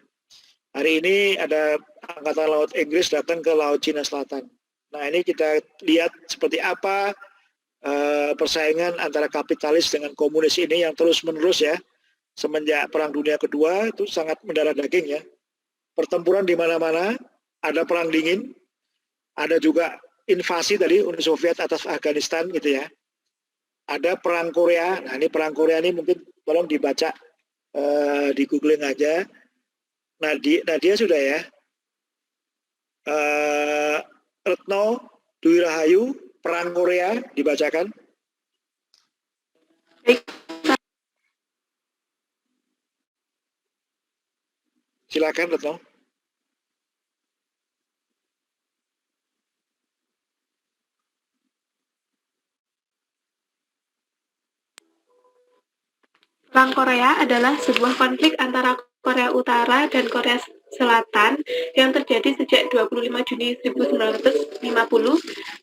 Hari ini ada Angkatan Laut Inggris datang ke Laut Cina Selatan. Nah ini kita lihat seperti apa persaingan antara kapitalis dengan komunis ini yang terus-menerus ya. Semenjak Perang Dunia Kedua itu sangat mendarah daging ya. Pertempuran di mana-mana, ada perang dingin, ada juga invasi tadi Uni Soviet atas Afghanistan gitu ya. Ada perang Korea. Nah ini perang Korea ini mungkin tolong dibaca di googling aja. Nah dia sudah ya. Retno Dwi Rahayu, perang Korea dibacakan. Silakan Retno. Perang Korea adalah sebuah konflik antara Korea Utara dan Korea Selatan yang terjadi sejak 25 Juni 1950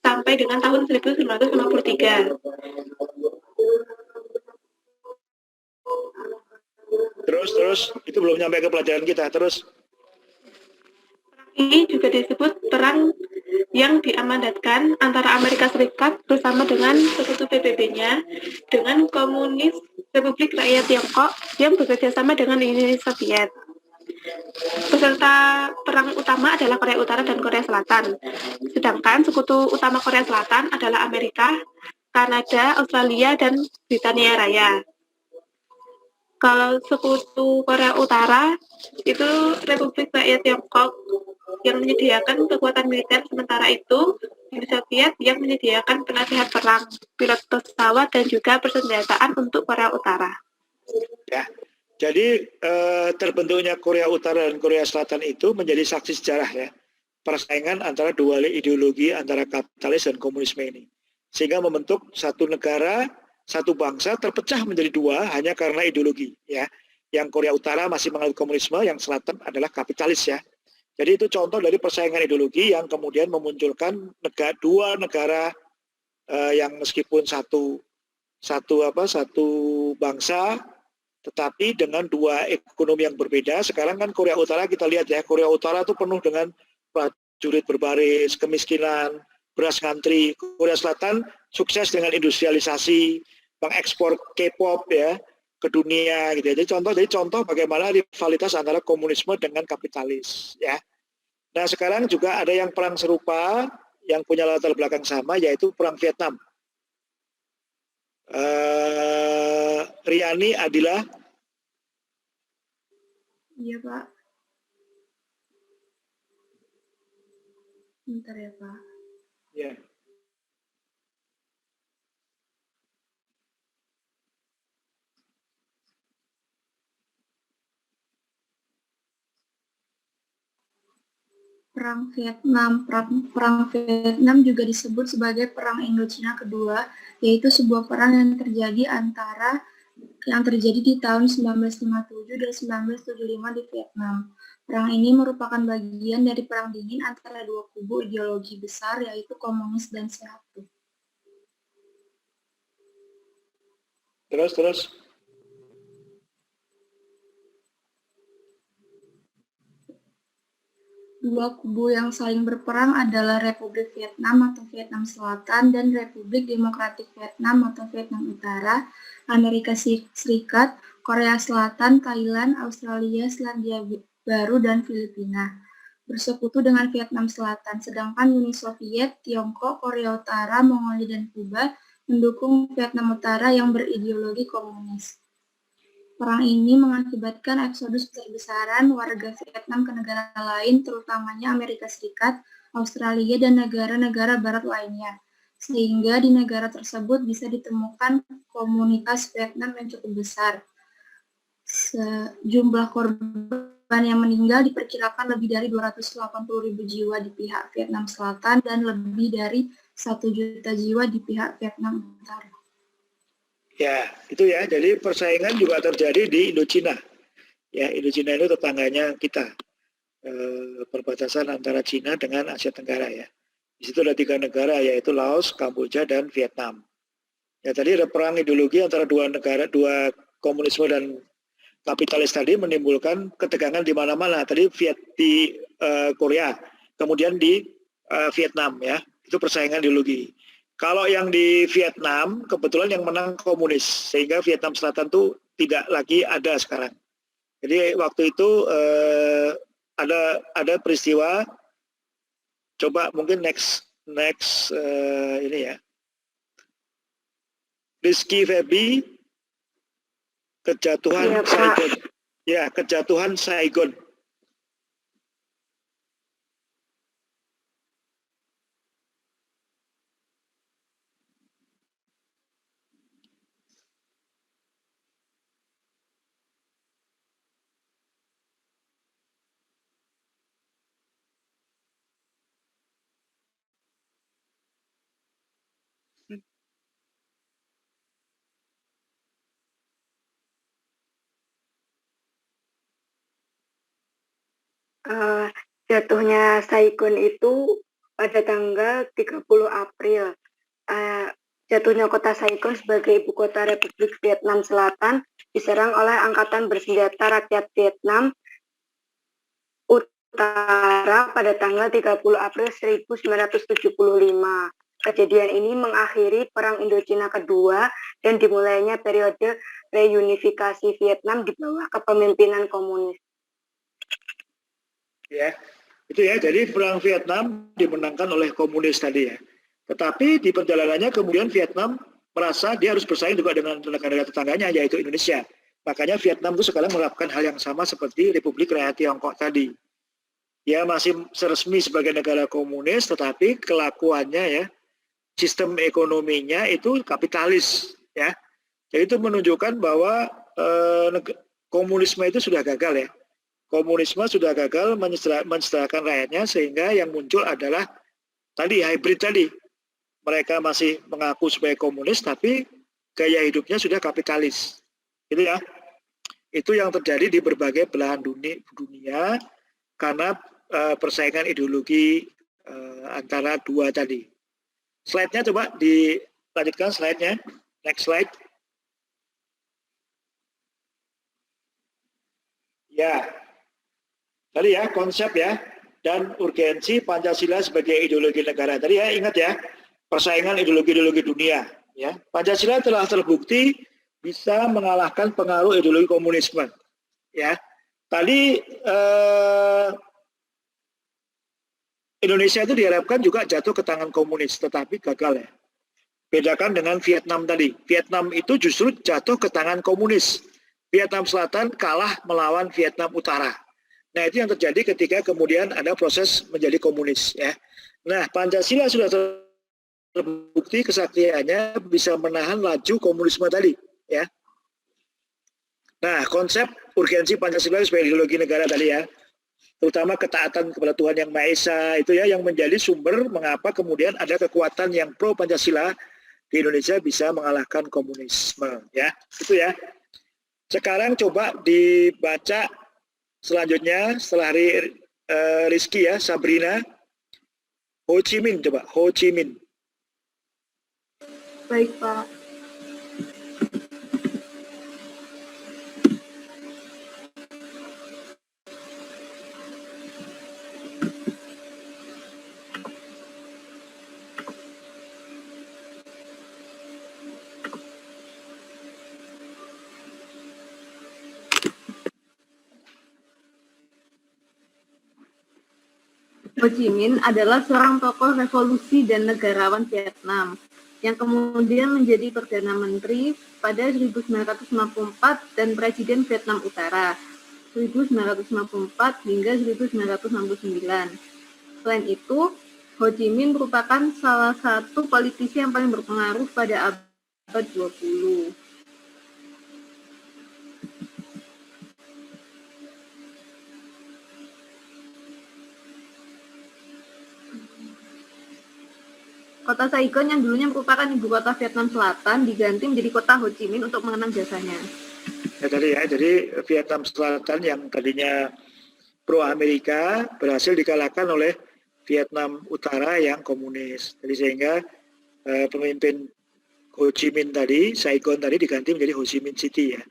sampai dengan tahun 1953. Terus, itu belum nyampe ke pelajaran kita. Terus. Ini juga disebut perang yang diamandatkan antara Amerika Serikat bersama dengan sekutu PBB-nya dengan Komunis Republik Rakyat Tiongkok yang bekerja sama dengan Uni Soviet. Peserta perang utama adalah Korea Utara dan Korea Selatan. Sedangkan sekutu utama Korea Selatan adalah Amerika, Kanada, Australia, dan Britania Raya. Kalau sekutu Korea Utara itu Republik Rakyat Tiongkok yang menyediakan kekuatan militer, sementara itu Uni Soviet yang menyediakan penasihat perang, pilot pesawat, dan juga persenjataan untuk Korea Utara. Ya, jadi terbentuknya Korea Utara dan Korea Selatan itu menjadi saksi sejarah ya, persaingan antara dua ideologi antara kapitalis dan komunisme ini, sehingga membentuk satu negara, satu bangsa terpecah menjadi dua hanya karena ideologi ya. Yang Korea Utara masih menganut komunisme, yang Selatan adalah kapitalis ya. Jadi itu contoh dari persaingan ideologi yang kemudian memunculkan dua negara yang meskipun satu bangsa, tetapi dengan dua ekonomi yang berbeda. Sekarang kan Korea Utara kita lihat ya, Korea Utara itu penuh dengan prajurit berbaris, kemiskinan, beras ngantri. Korea Selatan sukses dengan industrialisasi, mengekspor K-pop ya ke dunia gitu ya. Jadi contoh bagaimana rivalitas antara komunisme dengan kapitalis ya. Nah sekarang juga ada yang perang serupa yang punya latar belakang sama, yaitu perang Vietnam. Riani, Adila. Iya Pak. Bentar ya Pak. Ya. Perang Vietnam. Perang Vietnam juga disebut sebagai Perang Indochina Kedua, yaitu sebuah perang yang terjadi di tahun 1957 dan 1975 di Vietnam. Perang ini merupakan bagian dari Perang Dingin antara dua kubu ideologi besar, yaitu komunis dan Sekutu. Terus. Dua kubu yang saling berperang adalah Republik Vietnam atau Vietnam Selatan dan Republik Demokratik Vietnam atau Vietnam Utara, Amerika Serikat, Korea Selatan, Thailand, Australia, Selandia Baru, dan Filipina bersekutu dengan Vietnam Selatan, sedangkan Uni Soviet, Tiongkok, Korea Utara, Mongolia, dan Kuba mendukung Vietnam Utara yang berideologi komunis. Perang ini mengakibatkan eksodus besar-besaran warga Vietnam ke negara lain, terutamanya Amerika Serikat, Australia, dan negara-negara barat lainnya. Sehingga di negara tersebut bisa ditemukan komunitas Vietnam yang cukup besar. Jumlah korban yang meninggal diperkirakan lebih dari 280.000 jiwa di pihak Vietnam Selatan dan lebih dari 1 juta jiwa di pihak Vietnam Utara. Ya, itu ya. Jadi persaingan juga terjadi di Indochina. Ya, Indochina itu tetangganya kita. Perbatasan antara Cina dengan Asia Tenggara ya. Di situ ada 3 negara, yaitu Laos, Kamboja, dan Vietnam. Ya, tadi ada perang ideologi antara dua negara, dua komunisme dan kapitalis tadi menimbulkan ketegangan di mana-mana. Tadi di Korea, kemudian di Vietnam ya. Itu persaingan ideologi. Kalau yang di Vietnam, kebetulan yang menang komunis, sehingga Vietnam Selatan itu tidak lagi ada sekarang. Jadi waktu itu ada peristiwa, coba mungkin next ini ya. Rizky Febi, kejatuhan Saigon. Ya, kejatuhan Saigon. jatuhnya Saigon itu pada tanggal 30 April. Jatuhnya kota Saigon sebagai ibu kota Republik Vietnam Selatan diserang oleh Angkatan Bersenjata Rakyat Vietnam Utara pada tanggal 30 April 1975. Kejadian ini mengakhiri Perang Indochina Kedua dan dimulainya periode reunifikasi Vietnam di bawah kepemimpinan komunis. Ya, itu ya. Jadi Perang Vietnam dimenangkan oleh komunis tadi ya. Tetapi di perjalanannya kemudian Vietnam merasa dia harus bersaing juga dengan negara tetangganya yaitu Indonesia. Makanya Vietnam itu sekarang melakukan hal yang sama seperti Republik Rakyat Tiongkok tadi. Ya masih resmi sebagai negara komunis, tetapi kelakuannya ya, sistem ekonominya itu kapitalis ya. Jadi itu menunjukkan bahwa komunisme itu sudah gagal ya. Komunisme sudah gagal mensejahterakan rakyatnya, sehingga yang muncul adalah tadi hybrid tadi. Mereka masih mengaku sebagai komunis, tapi gaya hidupnya sudah kapitalis. Gitu ya. Itu yang terjadi di berbagai belahan dunia karena persaingan ideologi antara dua tadi. Slide-nya coba dilanjutkan slide-nya. Next slide. Ya, tadi ya konsep ya dan urgensi Pancasila sebagai ideologi negara. Tadi ya ingat ya persaingan ideologi-ideologi dunia. Ya, Pancasila telah terbukti bisa mengalahkan pengaruh ideologi komunisme. Ya, tadi Indonesia itu diharapkan juga jatuh ke tangan komunis, tetapi gagal ya. Bedakan dengan Vietnam tadi. Vietnam itu justru jatuh ke tangan komunis. Vietnam Selatan kalah melawan Vietnam Utara. Nah itu yang terjadi ketika kemudian ada proses menjadi komunis ya. Nah Pancasila sudah terbukti kesaktiannya bisa menahan laju komunisme tadi ya. Nah konsep urgensi Pancasila sebagai ideologi negara tadi ya, terutama ketaatan kepada Tuhan Yang Maha Esa itu ya yang menjadi sumber mengapa kemudian ada kekuatan yang pro Pancasila di Indonesia bisa mengalahkan komunisme ya. Itu ya. Sekarang coba dibaca selanjutnya setelah Rizky ya, Sabrina. Ho Chi Minh coba, Ho Chi Minh. Baik, Pak. Ho Chi Minh adalah seorang tokoh revolusi dan negarawan Vietnam yang kemudian menjadi Perdana Menteri pada 1954 dan Presiden Vietnam Utara 1954 hingga 1969. Selain itu, Ho Chi Minh merupakan salah satu politisi yang paling berpengaruh pada abad 20. Kota Saigon yang dulunya merupakan ibu kota Vietnam Selatan diganti menjadi kota Ho Chi Minh untuk mengenang jasanya. Ya, jadi Vietnam Selatan yang tadinya pro Amerika berhasil dikalahkan oleh Vietnam Utara yang komunis. Jadi sehingga pemimpin Ho Chi Minh tadi, Saigon tadi diganti menjadi Ho Chi Minh City ya.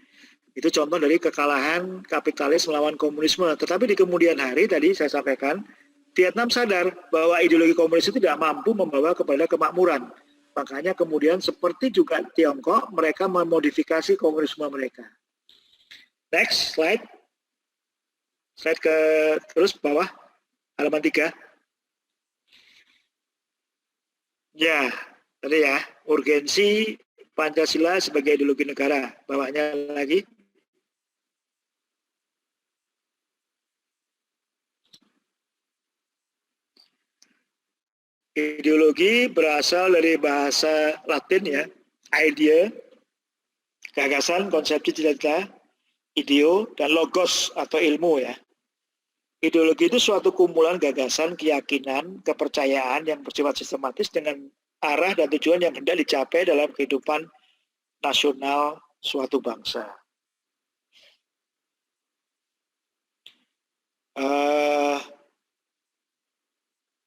Itu contoh dari kekalahan kapitalis melawan komunisme. Tetapi di kemudian hari tadi saya sampaikan, Vietnam sadar bahwa ideologi komunis itu tidak mampu membawa kepada kemakmuran. Makanya kemudian seperti juga Tiongkok, mereka memodifikasi komunisme mereka. Next slide. Slide ke terus bawah, halaman 3. Ya, tadi ya, urgensi Pancasila sebagai ideologi negara. Bawahnya lagi. Ideologi berasal dari bahasa Latin ya, idea, gagasan, konsepsi, cita-cita, ideo, dan logos atau ilmu ya. Ideologi itu suatu kumpulan gagasan, keyakinan, kepercayaan yang bersifat sistematis dengan arah dan tujuan yang hendak dicapai dalam kehidupan nasional suatu bangsa.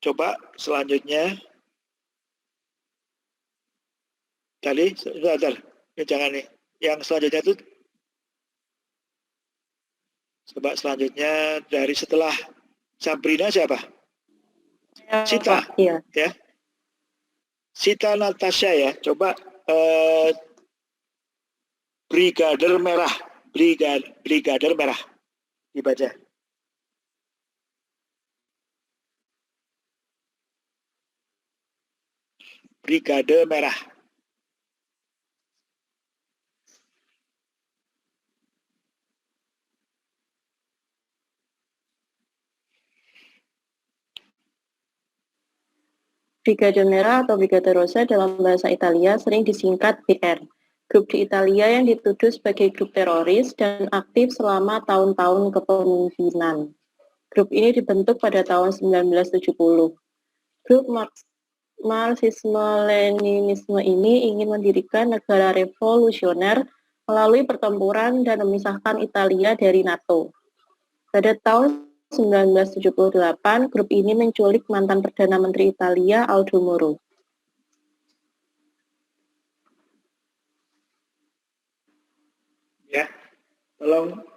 Coba selanjutnya. Tadi, sebentar. Jangan nih. Yang selanjutnya itu, coba selanjutnya dari setelah Sabrina siapa? Sita. Iya. Ya. Sita Natasha ya. Coba Brigadir Merah. Brigadir Merah. Dibaca. Brigade Merah. Brigade Merah atau Brigade Rossa dalam bahasa Italia sering disingkat BR. Grup di Italia yang dituduh sebagai grup teroris dan aktif selama tahun-tahun kepemimpinan. Grup ini dibentuk pada tahun 1970. Grup Marxisme-Leninisme ini ingin mendirikan negara revolusioner melalui pertempuran dan memisahkan Italia dari NATO. Pada tahun 1978, grup ini menculik mantan Perdana Menteri Italia Aldo Moro. Ya, tolong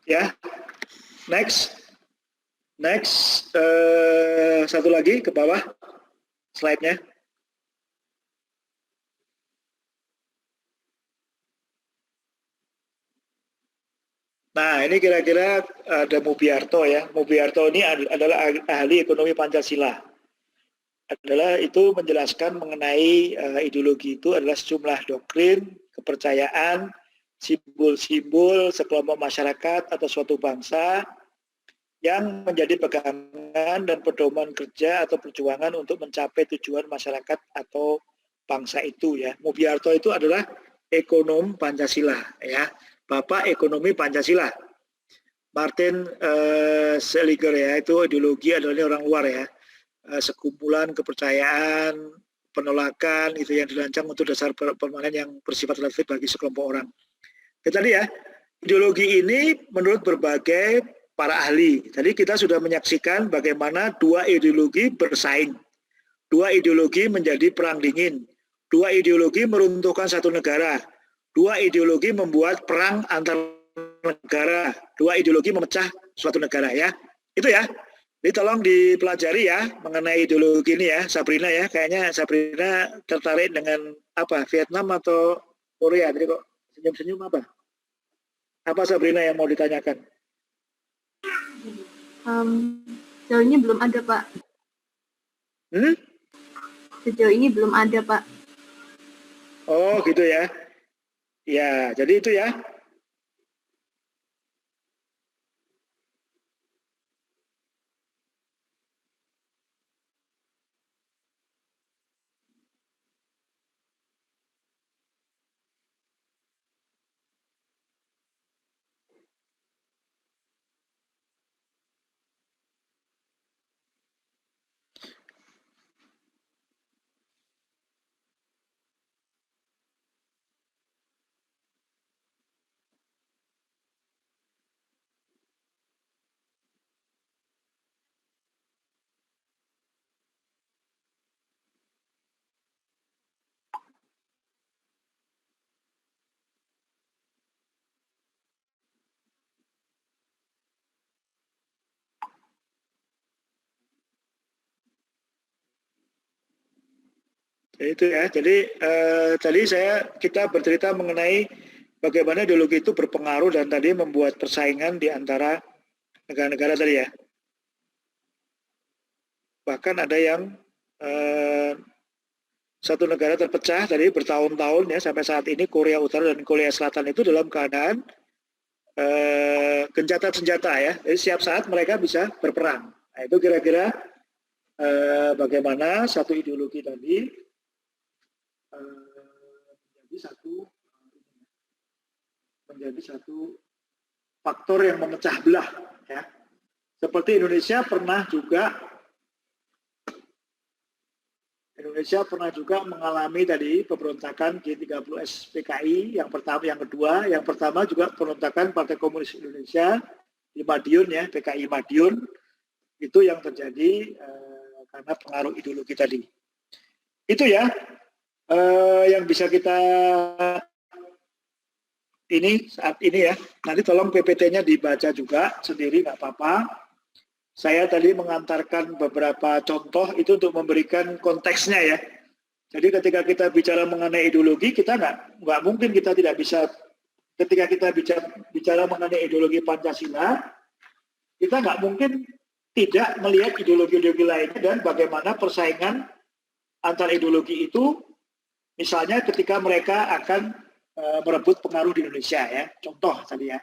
Ya, next, satu lagi ke bawah slide-nya. Nah, ini kira-kira ada Mubiarto ya. Mubiarto ini adalah ahli ekonomi Pancasila. Itu menjelaskan mengenai ideologi itu adalah sejumlah doktrin, kepercayaan, simbol-simbol sekelompok masyarakat atau suatu bangsa yang menjadi pegangan dan pedoman kerja atau perjuangan untuk mencapai tujuan masyarakat atau bangsa itu ya. Mubiarto itu adalah ekonom Pancasila ya. Bapak ekonomi Pancasila. Martin Seligger ya, itu ideologi adalah orang luar ya. Sekumpulan kepercayaan, penolakan itu yang dirancang untuk dasar permanen yang bersifat relatif bagi sekelompok orang. Tadi ya, ideologi ini menurut berbagai para ahli. Tadi kita sudah menyaksikan bagaimana dua ideologi bersaing. Dua ideologi menjadi perang dingin. Dua ideologi meruntuhkan satu negara. Dua ideologi membuat perang antar negara. Dua ideologi memecah suatu negara ya. Itu ya. Jadi tolong dipelajari ya mengenai ideologi ini ya, Sabrina ya. Kayaknya Sabrina tertarik dengan apa? Vietnam atau Korea? Jadi kok senyum-senyum apa? Apa Sabrina yang mau ditanyakan? Sejauh ini belum ada, Pak. Sejauh ini belum ada, Pak. Oh gitu ya. Ya, jadi itu ya. Itu ya. Jadi tadi kita bercerita mengenai bagaimana ideologi itu berpengaruh dan tadi membuat persaingan di antara negara-negara tadi ya. Bahkan ada yang satu negara terpecah tadi bertahun-tahun ya, sampai saat ini Korea Utara dan Korea Selatan itu dalam keadaan gencatan senjata ya. Jadi setiap saat mereka bisa berperang. Nah, itu kira-kira bagaimana satu ideologi tadi menjadi satu faktor yang memecah belah ya. Seperti Indonesia pernah juga mengalami tadi pemberontakan G30S PKI yang kedua, yang pertama juga pemberontakan Partai Komunis Indonesia di Madiun ya, PKI Madiun, itu yang terjadi karena pengaruh ideologi tadi. Itu ya yang bisa kita saat ini ya. Nanti tolong PPT-nya dibaca juga sendiri, nggak apa-apa. Saya tadi mengantarkan beberapa contoh itu untuk memberikan konteksnya ya. Jadi ketika kita bicara mengenai ideologi, kita nggak mungkin kita tidak bisa, ketika kita bicara mengenai ideologi Pancasila, kita nggak mungkin tidak melihat ideologi-ideologi lainnya dan bagaimana persaingan antar ideologi itu, misalnya ketika mereka akan merebut pengaruh di Indonesia ya. Contoh tadi ya.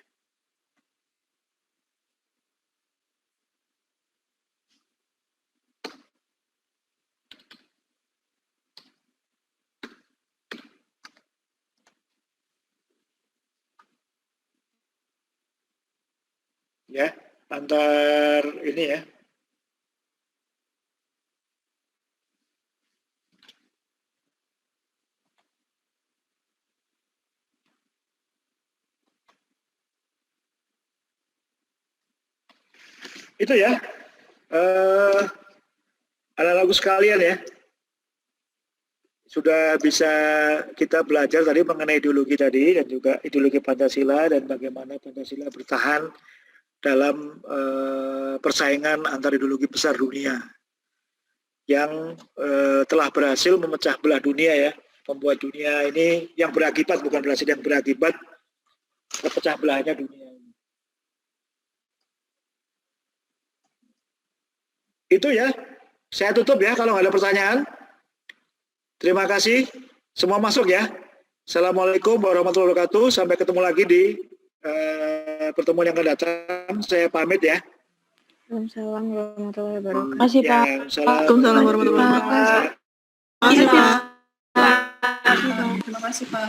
Ya, antar ini ya. Itu ya, anak-anakku sekalian ya, sudah bisa kita belajar tadi mengenai ideologi tadi dan juga ideologi Pancasila dan bagaimana Pancasila bertahan dalam persaingan antar ideologi besar dunia yang telah berhasil memecah belah dunia ya, membuat dunia ini yang berakibat, bukan berhasil, yang berakibat kepecah belahnya dunia ini. Itu ya, saya tutup ya kalau nggak ada pertanyaan. Terima kasih, semua masuk ya. Assalamualaikum warahmatullahi wabarakatuh. Sampai ketemu lagi di pertemuan yang akan datang. Saya pamit ya. Waalaikumsalam warahmatullahi wabarakatuh. Makasih, Pak. Waalaikumsalam warahmatullahi wabarakatuh. Terima kasih, Pak. Terima kasih, Pak.